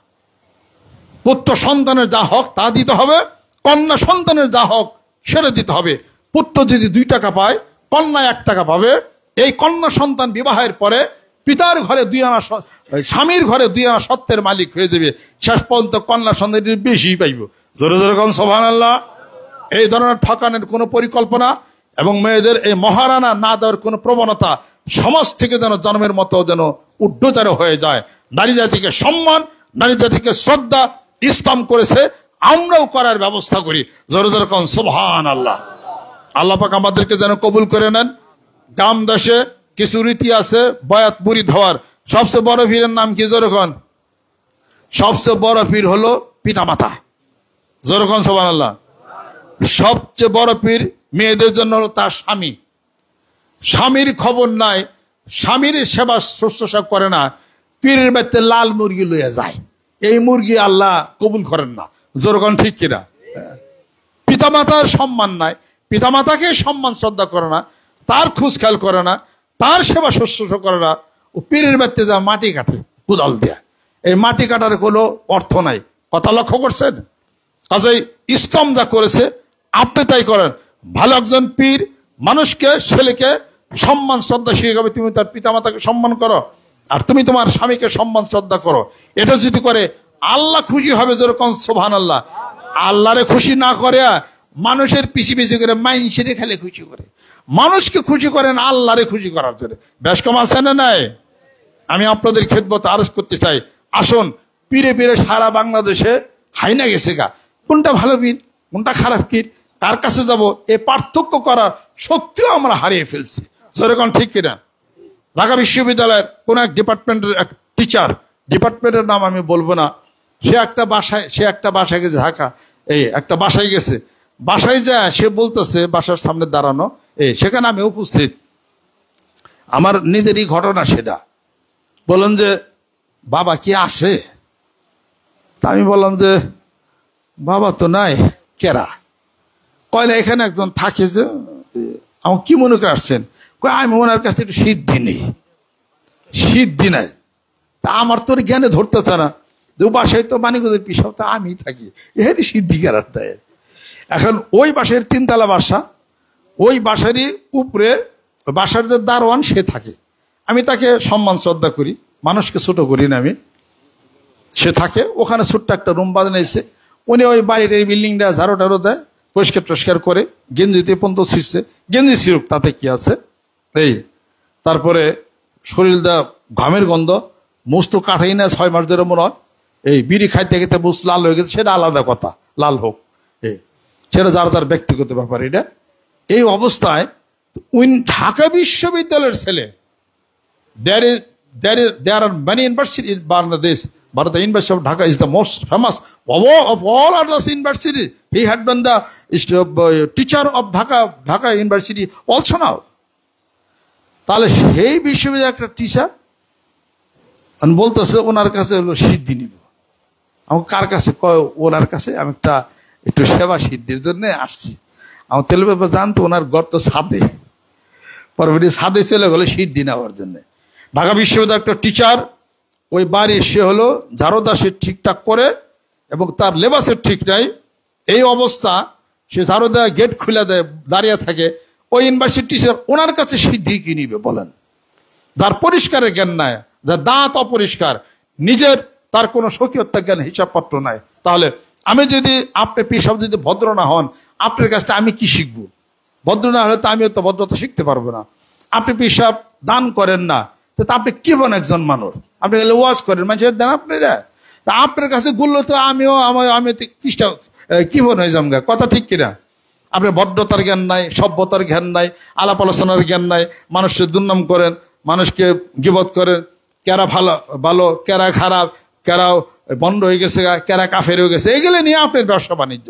পুত্র সন্তানের যা হক তা দিতে হবে, কন্যা সন্তানের যা হক সেটা দিতে হবে। পুত্র যদি 2 টাকা পায়, কন্যা 1 টাকা পাবে। এই কন্যা সন্তান বিবাহের পরে পিতার ঘরে 2 আনা, স্বামীর ঘরে 2 আনা সত্যের মালিক হয়ে যাবে। শেষ পর্যন্ত কন্যা সন্তানটি বেশি পাইব। জোরে জোরে কোন সুবহানাল্লাহ। এই ধরনের ঠকানোর কোনো পরিকল্পনা এবং মেয়েদের এই মহারানা না দেওয়ার কোনো প্রবণতা সমাজ থেকে যেন জন্মের মতো যেন উদ্ধচার হয়ে যায়। নারী জাতিকে সম্মান, নারী জাতিকে শ্রদ্ধা ইসলাম করেছে, আমরাও করার ব্যবস্থা করি। জোরে জোরে কোন সুবহানাল্লাহ। আল্লাহ পাক আমাদেরকে যেন কবুল করে নেন। গ্রাম দেশে কিছু রীতি আছে বয়াত মুরিদ হওয়ার। সবচেয়ে বড় পীরের নাম কি? জোরে কোন। সবচেয়ে বড় পীর হলো পিতামাতা। জোরে কোন সুবহানাল্লাহ। সবচেয়ে বড় পীর মেয়েদের জন্য হলো তার স্বামী। স্বামীর খবর নাই, স্বামীর সেবা শুশ্রূষা করে না, পীরের বাড়িতে লাল মুরগি লইয়া যায়। এই মুরগি আল্লাহ কবুল করেন না। জোরে কোন ঠিক কিনা? পিতামাতার সম্মান নাই, পিতামাতাকে সম্মান শ্রদ্ধা করে না, তার খোঁজ খেয়াল করে না, তার সেবা শুশ্রূষা করে না। ও পীরের বাড়িতে যা মাটি কাটে কোদাল দেয়া, এই মাটি কাটার কোনো অর্থ নাই। কথা লক্ষ্য করছেন? কাজেই ইসলাম যা করেছে আপনি তাই করেন। ভালো একজন পীর মানুষকে, ছেলেকে সম্মান শ্রদ্ধা শিখাবে। তুমি তার পিতামাতাকে সম্মান করো, আর তুমি তোমার স্বামীকে সম্মান শ্রদ্ধা করো। এটা যদি করে আল্লাহ খুশি হবে। যেরকম সুবহানাল্লাহ। আল্লাহরে খুশি না করে মানুষের পিছি পিছি করে মাইনসেরে খেলে খুশি করে। মানুষকে খুশি করেন আল্লাহরে খুশি করার জন্য। বেশ কম আছে না নাই? আমি আপনাদের খেদমত আরজ করতে চাই, আসুন পীরে পীরে সারা বাংলাদেশে হাইনা গেছে গা, কোনটা ভালো পীর কোনটা খারাপ পীর, কার কাছে যাব, এই পার্থক্য করার শক্তিও আমরা হারিয়ে ফেলছি। যেরকম ঠিক কিনা? ঢাকা বিশ্ববিদ্যালয়ের কোন এক ডিপার্টমেন্টের এক টিচার, ডিপার্টমেন্টের নাম আমি বলবো না, সে একটা বাসায় গেছে, ঢাকা এই একটা বাসায় গেছে। বাসায় যায় সে বলতেছে, বাসার সামনে দাঁড়ানো, সেখানে আমি উপস্থিত, আমার নিজেরই ঘটনা সেটা। বললেন যে বাবা কি আছে? তা আমি বললাম যে বাবা তো নাই। কেরা? কয়লা এখানে একজন থাকে। যে আমার কি মনে করে আসছেন? আমি ওনার কাছে একটু সিদ্ধি নেই, সিদ্ধি নাই। তা আমার তোর জ্ঞানে ধরতেছে না যে বাসায় তো মানিকগঞ্জের পিসাব, তা আমি থাকি, এর সিদ্ধি কেরার দেয়। এখন ওই বাসার 3 তলা বাসা, ওই বাসারই উপরে বাসার যে দারোয়ান সে থাকে। আমি তাকে সম্মান শ্রদ্ধা করি, মানুষকে ছোট করি না আমি। সে থাকে ওখানে, ছোট্ট একটা রুম বানাইছে। উনি ওই বাড়ির এই বিল্ডিংটা ঝাড়ু টাড়ু দেয়, পরিষ্কার টস্কার করে, গেঞ্জিতে পর্যন্ত ছিঁড়ছে। গেঞ্জি ছিঁড়ুক, তাতে কি আছে। এই তারপরে শরীর দা ঘামের গন্ধ, মুখ তো কাটেই না 6 মাস ধরে মনে হয়। এই বিড়ি খাইতে খেতে মুখ লাল হয়ে গেছে, সেটা আলাদা কথা, লাল হোক, সেটা যার তার ব্যক্তিগত ব্যাপার। এটা এই অবস্থায় ঢাকা বিশ্ববিদ্যালয়ের ছেলে, there are many universities in Bangladesh, but the University of Dhaka is the most famous of all other universities. He had been the teacher of Dhaka University also now. তাহলে সেই বিশ্ববিদ্যালয়ের একটা টিচার বলতেছে ওনার কাছে হলো সিদ্ধি নিব। আমাকে কার কাছে? কয় ওনার কাছে। আমি একটু সেবা সিদ্ধির জন্য আসছি। আমার তেল ব্যাপার জানতো, ওনার গর্ত ছাদে, পরবর্তী ছাদে চলে গেলো সিদ্ধি নেওয়ার জন্য। ঢাকা বিশ্ববিদ্যালয়ের একটা টিচার, ওই বাড়ি সে হলো ঝাড়ুদা, সে ঠিকঠাক করে এবং তার লেবাসের ঠিক নাই। এই অবস্থা, সে ঝাড়ুদা গেট খুলে দেয়, দাঁড়িয়ে থাকে। ওই ইউনিভার্সিটি টিচার ওনার কাছে সিদ্ধি কি নিবে বলেন? যার পরিষ্কারের জ্ঞান নাই, যার দাঁত অপরিষ্কার, নিজের তার কোনো স্বকীয়তা জ্ঞান হিসাবপত্র নাই। তাহলে আমি যদি, আপনি পিসাব যদি ভদ্র না হন, আপনার কাছ থেকে আমি কি শিখবো? ভদ্র না হলে তো আমিও তো ভদ্রতা শিখতে পারবো না। আপনি পিসাব দান করেন না, তো আপনি কি বন একজন মানুষ? আপনি গেলে ওয়াজ করেন, মানুষের দেন আপনারা। তা আপনার কাছে গুললো তো আমি কি বন হয়ে যাম গা। কথা ঠিক কিনা? আপনার ভদ্রতার জ্ঞান নাই, সভ্যতার জ্ঞান নাই, আলাপ আলোচনার জ্ঞান নাই, মানুষের দুর্নাম করেন, মানুষকে গীবত করেন, কেরা ভালো কেরা খারাপ, কেরাও বন্ধ হয়ে গেছে, কেরা কাফের হয়ে গেছে, এগুলো নিয়ে আপনার ব্যবসা বাণিজ্য।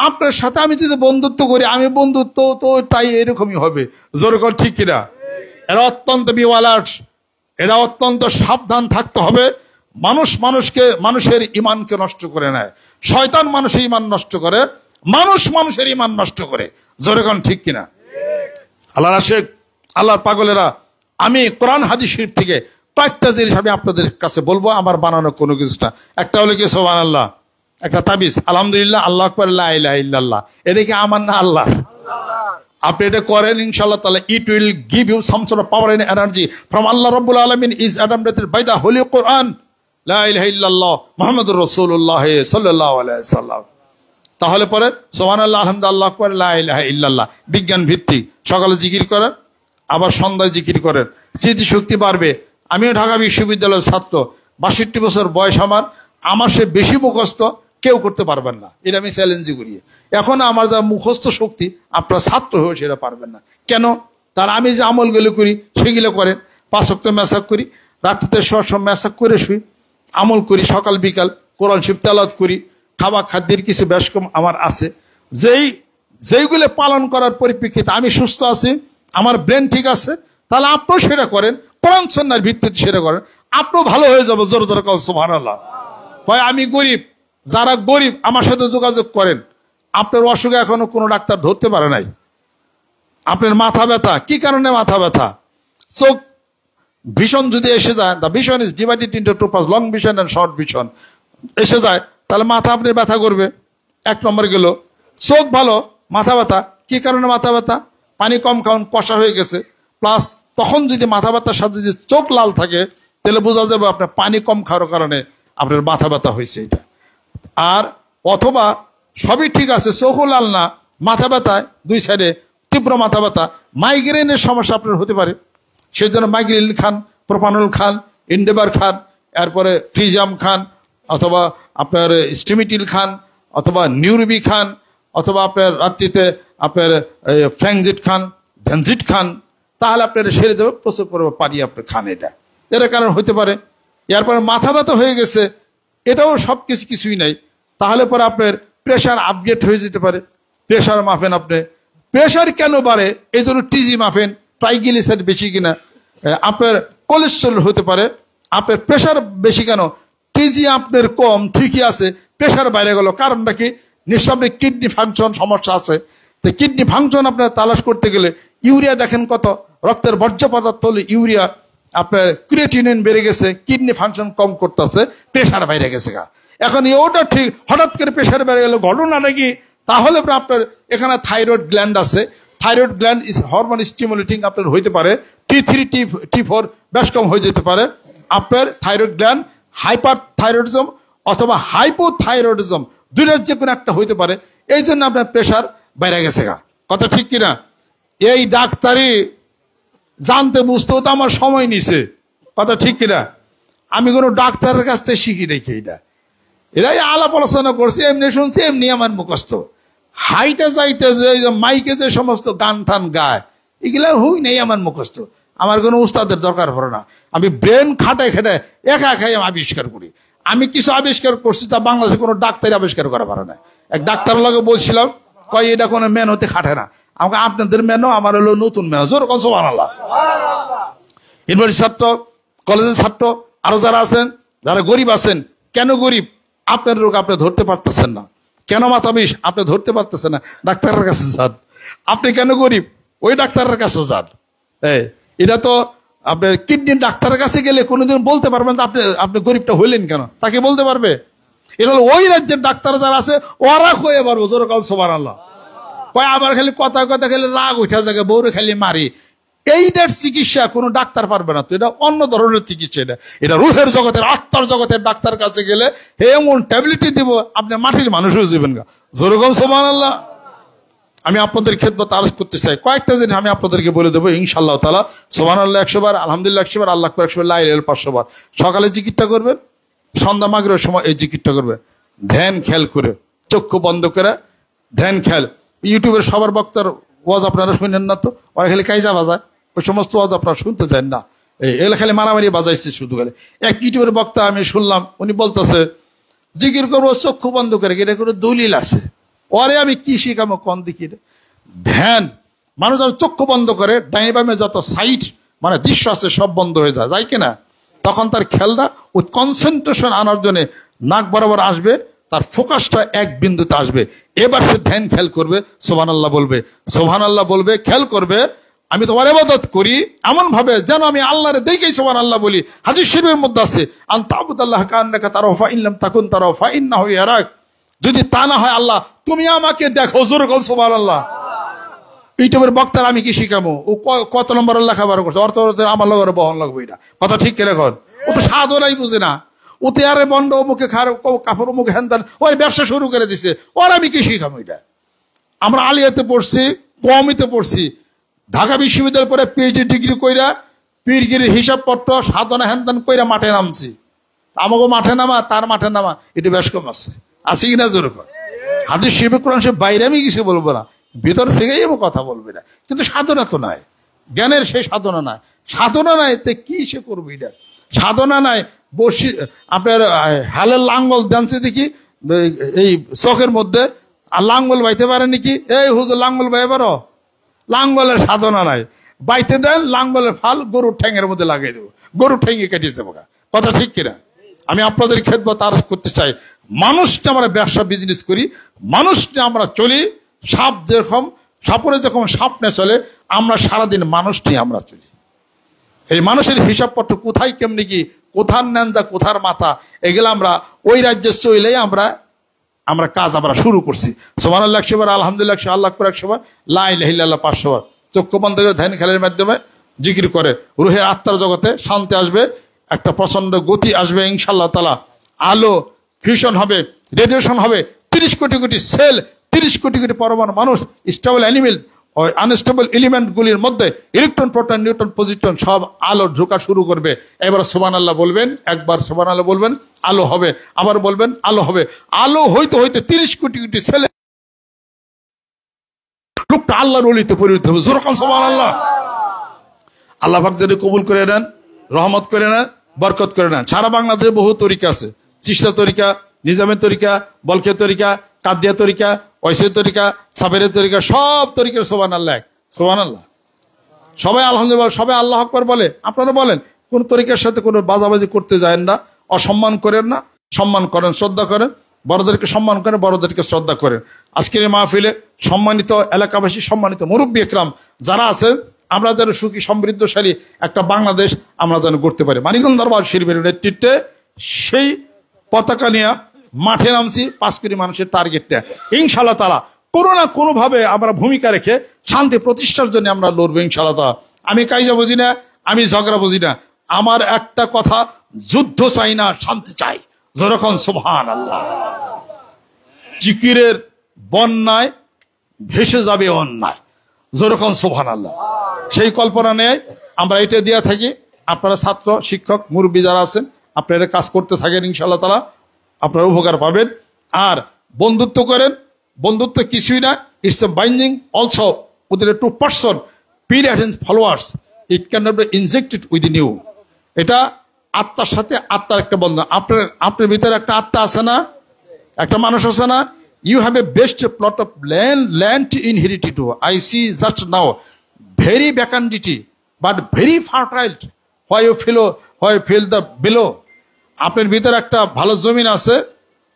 আপনার সাথে আমি যদি বন্ধুত্ব করি, আমি বন্ধুত্ব তো তাই এরকমই হবে। যেরকম ঠিক কিনা? এরা অত্যন্ত বিওয়ালাট, এটা অত্যন্ত সাবধান থাকতে হবে। মানুষের ইমানকে নষ্ট করে নেয়, শয়তান মানুষের ইমান নষ্ট করে, মানুষের ইমান নষ্ট করে। জোরে কোন ঠিক কিনা? আল্লাহর আশিক, আল্লাহর পাগলেরা, আমি কোরআন হাদিস শরীফ থেকে কয়েকটা জিনিস আমি আপনাদের কাছে বলবো, আমার বানানো কোনো কিছু না। একটা হলো কি সুবহানাল্লাহ, একটা তাবিজ আলহামদুলিল্লাহ, আল্লাহু আকবার, লা ইলাহা ইল্লাল্লাহ। এটা কি আমার না আল্লাহ? আপনি এটা করেন ইনশাআল্লাহ তাআলা, it will give you some sort of power and energy from Allah রাব্বুল আলামিন is admitted by the holy Quran, লা ইলাহা ইল্লাল্লাহ মুহাম্মাদুর রাসূলুল্লাহ সাল্লাল্লাহু আলাইহি ওয়াসাল্লাম। তাহলে পরে সুবহানাল্লাহ, আলহামদুলিল্লাহ, আল্লাহু আকবার, লা ইলাহা ইল্লাল্লাহ, বিজ্ঞান ভিত্তিক। সকালে জিকির করেন, আবার সন্ধ্যায় জিকির করেন, স্মৃতিশক্তি বাড়বে। আমিও ঢাকা বিশ্ববিদ্যালয়ের ছাত্র, 62 বছর বয়স আমার সে বেশি মুখস্থ কেউ করতে পারবেন না, এটা আমি চ্যালেঞ্জই করি। এখন আমার যা মুখস্থ শক্তি আপনারা ছাত্র হয়ে সেটা পারবেন না কেন? তার আমি যে আমলগুলো করি সেগুলো করেন। 5 ওয়াক্ত মেসাক করি, রাত্রিতে সব মেসাক করে শুই, আমল করি, সকাল বিকাল কোরআন শরীফ তেলাওয়াত করি, খাদ্যের কিছু বেশ কম আমার আছে, যেইগুলো পালন করার পরিপ্রেক্ষিতে আমি সুস্থ আছি, আমার ব্রেন ঠিক আছে, তাহলে আপনিও সেটা করেন, কোরআন সুন্নাহর ভিত্তিতে সেটা করেন, আপনিও ভালো হয়ে যাবে। জোরে জোরে কল সুবহানাল্লাহ। হয় আমি গরিব, যারা গরিব আমার সাথে যোগাযোগ করেন। আপনার অসুখে এখনো কোনো ডাক্তার ধরতে পারে নাই। আপনার মাথা ব্যথা, কি কারণে মাথা ব্যথা? চোখ ভিশন যদি এসে যায়, the vision is divided into two parts, long vision and short vision, এসে যায় তাহলে মাথা আপনার ব্যথা করবে। 1 নম্বর গেল। চোখ ভালো, মাথা ব্যথা, কি কারণে মাথা ব্যথা? পানি কম খাওয়ান, কষা হয়ে গেছে। প্লাস তখন যদি মাথা ব্যথার সাথে যদি চোখ লাল থাকে তাহলে বোঝা যাবে আপনার পানি কম খাওয়ার কারণে আপনার মাথা ব্যথা হয়েছে এটা। আর অথবা সবই ঠিক আছে, চোখও লাল না, মাথা ব্যথায় 2 সাইডে তীব্র মাথা ব্যথা, মাইগ্রেনের সমস্যা আপনার হতে পারে। সেই জন্য মাইগ্রেন খান, প্রোপানল খান, ইন্ডেভার খান, এরপরে ফ্রিজাম খান, অথবা আপনার স্টিমিটিল খান, অথবা নিউরবি খান, অথবা আপনার রাত্রিতে আপনার ফ্র্যাংজিট খান, ভ্যানজিট খান, তাহলে আপনার সেরে দেবে। প্রচুর পরিমাণ পানি আপনি খান, এটার কারণ হতে পারে। এরপরে মাথা ব্যথা হয়ে গেছে, এটাও সব কিছুই নাই, তাহলে পরে আপনার প্রেশার আপডেট হয়ে যেতে পারে। প্রেশার মাপেন আপনি, প্রেশার কেন বাড়ে এই জন্য টিজি মাপেন, ট্রাইগ্লিসাইড বেশি কিনা। আপনার কোলেস্টেরল হতে পারে, আপনার প্রেশার বেশি কেন? টিজি আপনার কম ঠিকই আছে, প্রেশার বাইরে গেল, কারণটা কি? নিঃসন্দেহে কিডনি ফাংশন সমস্যা আছে। তো কিডনি ফাংশন আপনার তালাশ করতে গেলে ইউরিয়া দেখেন কত, রক্তের বর্জ্য পদার্থ হলে ইউরিয়া, আপনার ক্রিয়েটিনিন বেড়ে গেছে, কিডনি ফাংশন কম করতেছে, প্রেশার বাইরে গেছে গা। এখন ওটা ঠিক, হঠাৎ করে প্রেশার বেড়ে গেল, ঘটনা নাকি? তাহলে আপনার এখানে থাইরয়েড গ্ল্যান্ড আছে, thyroid gland is hormone stimulating আপনার হইতে পারে, T3 T4 বেশ কম হয়ে যেতে পারে। আপনার থাইরয়েড গ্ল্যান্ড হাইপার থাইরয়েডিজম অথবা হাইপোথাইরয়েডিজম, দুইটার যে কোনো একটা হইতে পারে, এই জন্য আপনার প্রেশার বাইরে গেছে গা। কথা ঠিক কিনা? এই ডাক্তারি জানতে বুঝতেও তো আমার সময় নিছে। কথা ঠিক কিনা? আমি কোনো ডাক্তারের কাছ থেকে শিখি রেখে এরাই আলাপ আলোচনা করছে, এমনি শুনছি, এমনি আমার মুখস্থ। হাইটে যাইতে যে মাইকে যে সমস্ত গান টান গায়, এগুলা হই নাই আমার মুখস্থ। আমার কোনো উস্তাদের দরকার পড়ে না, আমি ব্রেন খাটায় খেটে একা একাই আমি আবিষ্কার করি। আমি কিছু আবিষ্কার করছি তা বাংলাদেশে কোনো ডাক্তারই আবিষ্কার করা পারে না। এক ডাক্তার লাগে বলছিলাম, কয় এটা কোনো মেন হতে খাটে না। আমাকে আপনাদের মেনো, আমার হলো নতুন মেনো। জোর কন সুবহানাল্লাহ। ইউনিভার্সিটি ছাত্র, কলেজের ছাত্র, আরো যারা আছেন, যারা গরিব আছেন, কেন গরিব? আপনার রোগ আপনি ধরতে পারতেছেন না। কেন মাথা বিষ? আপনি ধরতে পারতেছেন না, ডাক্তারের কাছে যান। আপনি কেন গরিব? ওই ডাক্তারের কাছে যান। এটা তো আপনার কিডনির ডাক্তারের কাছে গেলে কোনোদিন বলতে পারবেন আপনি গরিবটা হইলেন কেন, তাকে বলতে পারবে? এটা হলো ওই রাজ্যের ডাক্তার যারা আছে ওরা কয়ে পারবো। জোরে কাল সুবহানাল্লাহ। কয় আমার খালি কথা খালি রাগ উঠা জায়গায় বউরে খালি মারি, এইটার চিকিৎসা কোনো ডাক্তার পারবে না। তো এটা অন্য ধরনের চিকিৎসা, এটা রুহের জগতের, আত্মার জগতের ডাক্তার কাছে গেলে এমন ট্যাবলেটই দিব আপনি মাটির মানুষ হয়ে যাবেন গা। জোরে কাল সুবহানাল্লাহ। আমি আপনাদের খেদমত আরজ করতে চাই, কয়েকটা জিনিস আমি আপনাদেরকে বলে দেবো ইনশাআল্লাহ তাআলা। সুবহানাল্লাহ 100 বার, আলহামদুলিল্লাহ 100 বার, আল্লাহু আকবার 100 বার, লা ইলাহা ইল্লাল্লাহ 500 বার। সকালে জিকিরটা করবেন, সন্ধ্যা মাগরিবের সময় এই জিকিরটা করবেন। ধ্যান খেয়াল করে, চক্ষু বন্ধ করে ধ্যান খেয়াল। ইউটিউবের সবার বক্তার ওয়াজ আপনারা শুনেন না তো, ওরা খালি কাইজা বাজায়, ওই সমস্ত ওয়াজ আপনারা শুনতে চান না। এগুলো খালি মারামারি বাজাইছে শুধু খালি। এক ইউটিউবের বক্তা আমি শুনলাম, উনি বলতেছে জিকির করবো চক্ষু বন্ধ করে, এটা কোনো দলিল আছে? ওরে আমি কি শিখামো কন দেখি? ধ্যান মানুষ যখন চক্ষু বন্ধ করে, ডাইনে বামে যত সাইট মানে দৃশ্য আছে সব বন্ধ হয়ে যায়, যাই কিনা? তখন তার খেয়ালটা ওই কনসেন্ট্রেশন আনার জন্য নাক বরাবর আসবে, তার ফোকাসটা এক বিন্দুতে আসবে। এবার সে ধ্যান খেয়াল করবে, সুবহানাল্লাহ বলবে, সুবহানাল্লাহ বলবে, খেয়াল করবে আমি তোমার ইবাদত করি এমন ভাবে যেন আমি আল্লাহরে দেখেই সুবহানাল্লাহ বলি। হাদিস শরীফের মধ্যে আছে আন তা'বুদাল্লাহ কান্নাকা তারাহু ফা ইন লাম তাকুন তারাহু ফা ইন্নাহু ইয়ারাক। যদি তা না হয় আল্লাহ তুমি আমাকে দেখো, জোরে বল সুবহানাল্লাহ। ইউটিউবের বক্তার আমি কি শিখামো? ও কত নম্বর লেখাপড়া করছে, অর্থ আমার লগের বহন লাগবে, এটা কথা ঠিক কে রেখন? ও তো সাধনাই বুঝে না, ও তো আরে বন্ড মুখে খার কাপড় মুখে হ্যান ওই ব্যবসা শুরু করে দিছে, ওর আমি কি শিখামো এটা? আমরা আলিয়াতে পড়ছি, কমিতে পড়ছি, ঢাকা বিশ্ববিদ্যালয় পরে পিএইচডি ডিগ্রি কইরা পীরগিরির হিসাবপত্র সাধনা হ্যান কইরা মাঠে নামছি। আমাকে মাঠে নামা তার মাঠে নামা এটা বেশ কম আছে কিনা জোরে কর? হাদিস শরীফ কোরআন শরীফ বাইরে আমি কিছু বলবো না, ভিতর থেকেই আমি কথা বলবে না। কিন্তু সাধনা তো নাই, জ্ঞানের সেই সাধনা নাই, সাধনা নাই তে কি সে করবে এটা? সাধনা নাই বসি আপনার হালের লাঙ্গল দানছে দেখি এই চোখের মধ্যে, আর লাঙ্গল বাইতে পারে নাকি? এই হুজুর লাঙ্গল বাইতে পারো? লাঙ্গলের সাধনা নাই, বাইতে দেন লাঙ্গলের ফাল গরুর ঠ্যাঙের মধ্যে লাগিয়ে দেবো, গরুর ঠ্যাঙে কেটেছে বোকা, কথা ঠিক কিনা? আমি আপনাদের খেদমত আরজ করতে চাই, মানুষটা আমরা ব্যবসা বিজনেস করি, মানুষটা আমরা চলি, সাপ যেরকম সাপরে যখন সাপনে চলে, আমরা সারাদিন মানুষটি আমরা চলি। এই মানুষের হিসাবপত্র কোথায় কেমনি কি, কোথার ন্যাঞ্জা কোথার মাথা, এগুলো আমরা ওই রাজ্যে চলেই আমরা কাজ আমরা শুরু করছি। সুবহানাল্লাহ 100 বার, আলহামদুলিল্লাহ 100, আল্লাহু আকবার 100 বার, লা ইলাহা ইল্লাল্লাহ 500 বার। চক্ষু বন্ধ করে ধ্যান খেলের মাধ্যমে জিকির করে রুহের আত্মার জগতে শান্তি আসবে, একটা প্রচন্ড গতি আসবে ইনশাআল্লাহ তাআলা। আলো ফিউশন হবে, রেডিয়েশন হবে, 30 কোটি কোটি সেল, 30 কোটি কোটি পরমাণু মানুষ, স্টেবল অ্যানিমেল ওই আনস্টেবল এলিমেন্টগুলির মধ্যে ইলেকট্রন প্রোটন নিউট্রন পজিট্রন সব আলো ঢোকা শুরু করবে। এবার সুবহানাল্লাহ বলবেন, একবার সুবহানাল্লাহ বলবেন, আলো হবে, আবার বলবেন আলো হবে। আলো হইতে হইতে 30 কোটি কোটি ছেলে লোকটা আল্লাহর ওলিতে পরিণত হবে। জোরকান সুবহানাল্লাহ। আল্লাহ পাক যদি কবুল করে নেন, রহমত করে নেন, বরকত করে নেন। সারা বাংলাদেশে বহু তরিকা আছে, চিশতা তরিকা, নিজামের তরিকা, বলখের তরিকা, কাদিয়া তরিকা, ওয়াইসের তরিকা, সাবেরের তরিকা, সব তরিকার সুবহানাল্লাহ, সুবহানাল্লাহ। সবাই আলহামদুলিল্লাহ, সবাই আল্লাহ আকবার বলে। আপনারা বলেন, কোন তরিকার সাথে কোনো বাজাবাজি করতে যায় না, অসম্মান করেন না, সম্মান করেন, শ্রদ্ধা করেন, বড়দেরকে সম্মান করেন, বড়দেরকে শ্রদ্ধা করেন। আজকের এই মাহফিলে সম্মানিত এলাকাবাসী, সম্মানিত মুরব্বী একরাম যারা আছেন, আমরা যেন সুখী সমৃদ্ধশালী একটা বাংলাদেশ আমরা যেন গড়তে পারি। মানিকগঞ্জ দরবার শরীফের নেতৃত্বে সেই পতাকা নিয়ে মাঠে নামছি, 5 কোটি মানুষের টার্গেটটা ইনশাআল্লাহ তাআলা কোনো না কোনো ভাবে আমরা ভূমিকা রেখে শান্তি প্রতিষ্ঠার জন্য আমরা লড়বো ইনশাআল্লাহ তাআলা। আমি কাইজা বুঝি না, আমি ঝগড়া বুঝি না, আমার একটা কথা, যুদ্ধ চাই না, শান্তি চাই। যেরকম সুবহানাল্লাহ। জিকিরের বন্যায় ভেসে যাবে অন্যায়, যেরকম সুবহানাল্লাহ। সেই কল্পনা নিয়ে আমরা এটা দিয়া থাকি। আপনারা ছাত্র, শিক্ষক, মুরব্বী যারা আছেন, আপনারা কাজ করতে থাকেন, ইনশাআল্লাহ তাআলা আপনারা উপকার পাবেন। আর বন্ধুত্ব করেন, বন্ধুত্ব কিছুই না, it's a binding also with a 2 person period and followers, it can not be injected within you. এটা আত্মার সাথে আত্মার একটা বন্ধন। আপনার ভিতরে একটা আত্মা আছে না, একটা মানুষ আছে না? You have a best plot of land inherited. I see just now very vacancy but very fertile why you feel the below. আপনার ভিতরে একটা ভালো জমিন আছে,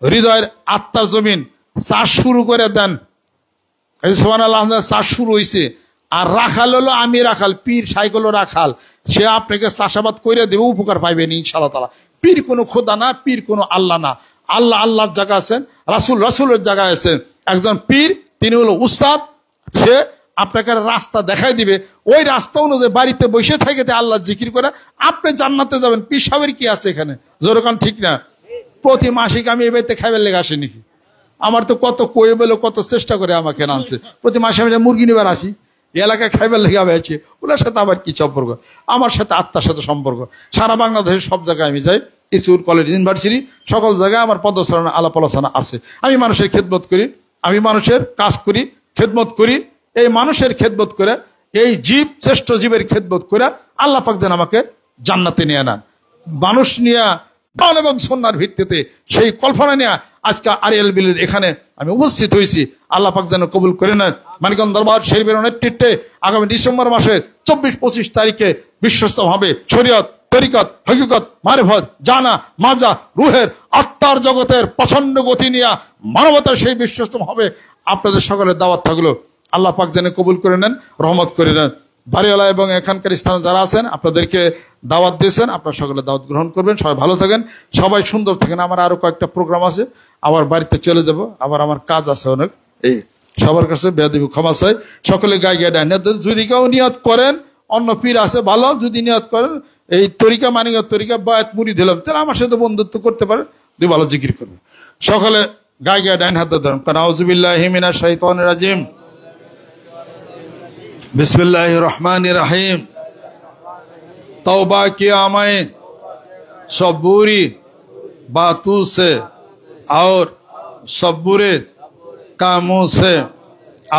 হৃদয়ের আত্মার জমিন, চাষ শুরু করে দেন। সুবহানাল্লাহ, চাষ শুরু হয়েছে। আর রাখাল হলো আমি রাখাল, পীর সাইক হলো রাখাল, সে আপনাকে চাষাবাদ করে দেবে, উপকার পাইবেন ইনশাআল্লাহ তাআলা। পীর কোনো খোদা না, পীর কোনো আল্লাহ না। আল্লাহ আল্লাহর জায়গা আছেন, রাসূল রাসূলের জায়গায় আছেন। একজন পীর তিনি হলো উস্তাদ, সে আপনাকে রাস্তা দেখাই দিবে, ওই রাস্তা অনুযায়ী বাড়িতে বসে থেকে আল্লাহ জিকির করে আপনি জান্নাতে যাবেন। পীর সাহেবের কি আছে এখানে? জোরকান ঠিক না? প্রতি মাসিক আমি এই বাড়িতে খাইবার লেগে আসি নাকি? আমার তো কত কয়ে বলে কত চেষ্টা করে আমাকে আনছে। প্রতি মাসে আমি মুরগি নিবার আসি, এলাকায় খাইবার লেগে আমি আছি। ওনার সাথে আমার কি সম্পর্ক? আমার সাথে আত্মার সাথে সম্পর্ক। সারা বাংলাদেশের সব জায়গায় আমি যাই, স্কুল, কলেজ, ইউনিভার্সিটি, সকল জায়গায় আমার পদচারণা, আলাপ আলোচনা আছে। আমি মানুষের খেদমত করি, আমি মানুষের কাজ করি, খেদমত করি। এই মানুষের খেদমত করে, এই জীব, শ্রেষ্ঠ জীবের খেদমত করে আল্লাহ পাক যেন আমাকে জান্নাতে নিয়ে নেন। মানুষ নিয়ে এবং সন্ন্যার ভিত্তিতে সেই কল্পনা নিয়ে আজকে আরিয়াল বিলের এখানে আমি উপস্থিত হয়েছি। আল্লাহ পাক যেন কবুল করে নেন। মানিকগঞ্জ দরবার শরীফের নেতৃত্বে আগামী ডিসেম্বর মাসের 24-25 তারিখে বিশ্বস্তভাবে শরীয়ত, তরিকত, হকিকত, মারিফত, জানা, মাজা, রুহের আত্মার জগতের প্রচন্ড গতি নিয়ে মানবতার সেই বিশ্বস্তম হবে। আপনাদের সকলের দাওয়াত থাকলো। আল্লাহ পাক যেন কবুল করে নেন, রহমত করে নেন। বাড়িওয়ালা এবং এখানকার স্থানে যারা আছেন আপনাদেরকে দাওয়াত দিয়েছেন, আপনারা সকলে দাওয়াত গ্রহণ করবেন। সবাই ভালো থাকেন, সবাই সুন্দর থাকেন। আমার আরো কয়েকটা প্রোগ্রাম আছে, আবার বাড়িতে চলে যাব, আবার আমার কাজ আছে অনেক। এই সবার কাছে বেয়াদবি ক্ষমা চাই। সকলে গায়ে গায়ে ডান যদি কেউ নিয়ত করেন, অন্য পীর আছে ভালো, যদি নিয়ত করেন এই তরিকা মানিক তরিকা বায়াত মুড়ি দিলাম, তাহলে আমার সাথে বন্ধুত্ব করতে পারে, দুই ভালো জিকির করবে। সকলে গায়ে গায়ে ডান হাত ধরেন। কারণ আউযুবিল্লাহি মিনাশ শাইতানির রাজিম, बिस्मिल्लाहिर रहमानिर रहीम। तौबा किया मैं सब बुरी बातों से और सब बुरे कामों से,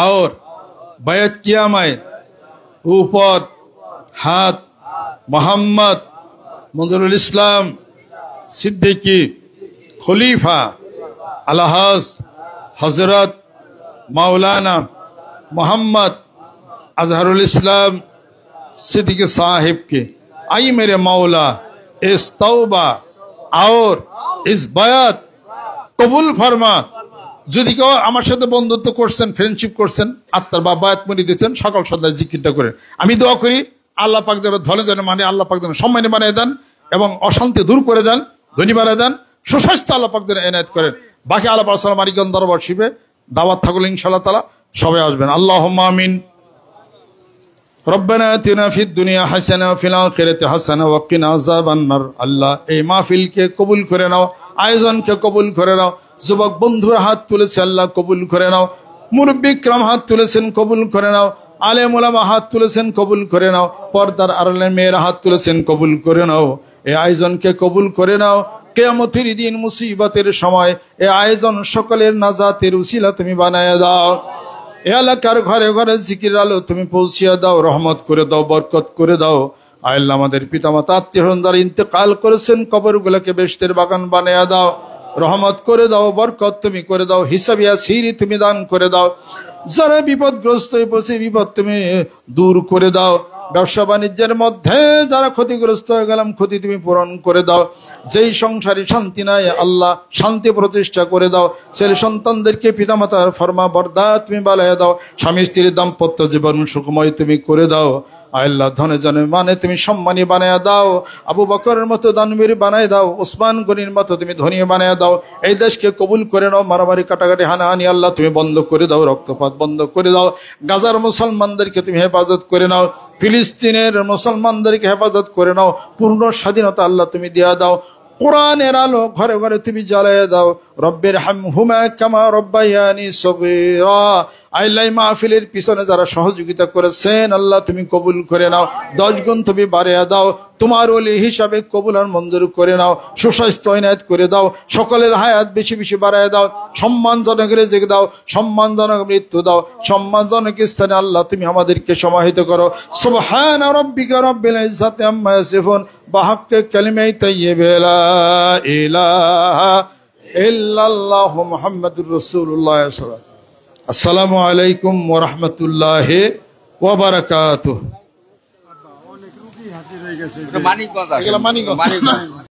और बैत किया मैं ऊपर हाथ मोहम्मद मंजरुल इस्लाम सिद्दीकी खलीफा अलहाज हजरत मौलाना मोहम्मद अजहरुल इस्लाम सिद्दीकी साहिब के। आई मेरे मौला इस तौबा और इस बयात कबूल फरमा। যদি কেউ আমার সাথে বন্ধুত্ব করছেন, ফ্রেন্ডশিপ করছেন, আত্মার বা বায়াত মুড়ি দিচ্ছেন, সকাল সন্ধ্যায় জিকিরটা করেন। আমি দোয়া করি আল্লাহ পাক যেন ধরে যেন মানে আল্লাহ পাক যেন সম্মানী বানিয়ে দেন এবং অশান্তি দূর করে দেন, ধনী বানিয়ে দেন, সুস্বাস্থ্য আল্লাহ পাক যেন এনায়েত করেন। বাকি আল্লাহ পাক মানিকগঞ্জ দরবার শিবে দাওয়াত থাকলে ইনশাআল্লাহ তাআলা সবাই আসবেন। আল্লাহুম্মা আমিন। রব্বানা আতিনা ফিদ দুনিয়া হাসানা ওয়া ফিল আখিরাতি হাসানা ওয়া কিনা আযাবান নার। আল্লাহ এই মাহফিলকে কবুল করে নাও, আয়োজনকে কবুল করে নাও। যুবক বন্ধুরা হাত তুলেছে, আল্লাহ কবুল করে নাও। মুরব্বী কিরাম হাত তুলেছেন, কবুল করে নাও। আলেম ওলামা হাত তুলেছেন, কবুল করে নাও। পর্দার আড়ালের মেয়েরা হাত তুলেছেন, কবুল করে নাও। এই আয়োজনকে কবুল করে নাও। কিয়ামতের দিন মুসিবতের সময় এই আয়োজন সকলের নাজাতের উসিলা তুমি বানায়া দাও। এ এলাকার ঘরে ঘরে জিকির আলো তুমি পৌঁছিয়া দাও, রহমত করে দাও, বরকত করে দাও। আল্লাহ আমাদের পিতামাতা আত্মীয়স্বজন যারা ইন্তেকাল করেছেন কবরগুলোকে বেহেশতের বাগান বানায়া দাও, রহমত করে দাও, বরকত তুমি করে দাও, হিসাবিয়া সিরি তুমি দান করে দাও। যারা বিপদগ্রস্ত হয়ে পড়ছে বিপদ তুমি দূর করে দাও। ব্যবসা বাণিজ্যের মধ্যে যারা ক্ষতিগ্রস্ত হয়ে গেলাম ক্ষতি তুমি পূরণ করে দাও। যেই সংসারে শান্তি নাই আল্লাহ শান্তি প্রতিষ্ঠা করে দাও। ছেলে সন্তানদেরকে পিতামাতার ফরমা বরদার তুমি বানায়া দাও। স্বামী স্ত্রীর দাম্পত্য জীবন সুখময় তুমি করে দাও। আল্লাহ ধনে জনে মানে তুমি সম্মানী বানায়া দাও। আবু বকরের মতো দানবীর বানায় দাও। ওসমান গনির মতো তুমি ধনী বানায়া দাও। এই দেশকে কবুল করে নাও। মারামারি কাটাকাটি হানাহানি আল্লাহ তুমি বন্ধ করে দাও, রক্তপাত বন্ধ করে দাও। গাজার মুসলমানদেরকে তুমি হেফাজত করে নাও। ফিলিস্তিনের মুসলমানদেরকে হেফাজত করে নাও। পূর্ণ স্বাধীনতা আল্লাহ তুমি দিয়া দাও। কোরআনের আলো ঘরে ঘরে তুমি জ্বালায় দাও। রব্বির হামহুমা কামা রব্বায়ানি সগীরা। আল্লাহ মাহফিলের পিছনে যারা সহযোগিতা করেছেন আল্লাহ তুমি কবুল করে নাও। 10 গুণ তুমি বাড়িয়ে দাও। তোমার ওলি হিসাবে কবুল আর মঞ্জুর করে নাও। সুস্বাস্থ্য ইনায়েত করে দাও। সকলের হায়াত বেশি বেশি বাড়ায় দাও। সম্মানজনক রিজিক দাও, সম্মানজনক মৃত্যু দাও, সম্মানজনক স্থানে আল্লাহ তুমি আমাদেরকে সমাহিত করো। সুবহান রাব্বিকা রাব্বিল ইজ্জাতি আম্মা ইয়াসিফুন বিহাক্কি কালিমাতি তাইয়্যিবা লা ইলাহা ইল্লাল্লাহু মুহাম্মাদুর রাসূলুল্লাহ সাল্লাল্লাহু আলাইহি ওয়াসাল্লাম। আসসালামু আলাইকুম ওয়া রাহমাতুল্লাহি ওয়া বারাকাতুহু।
মানিকগঞ্জ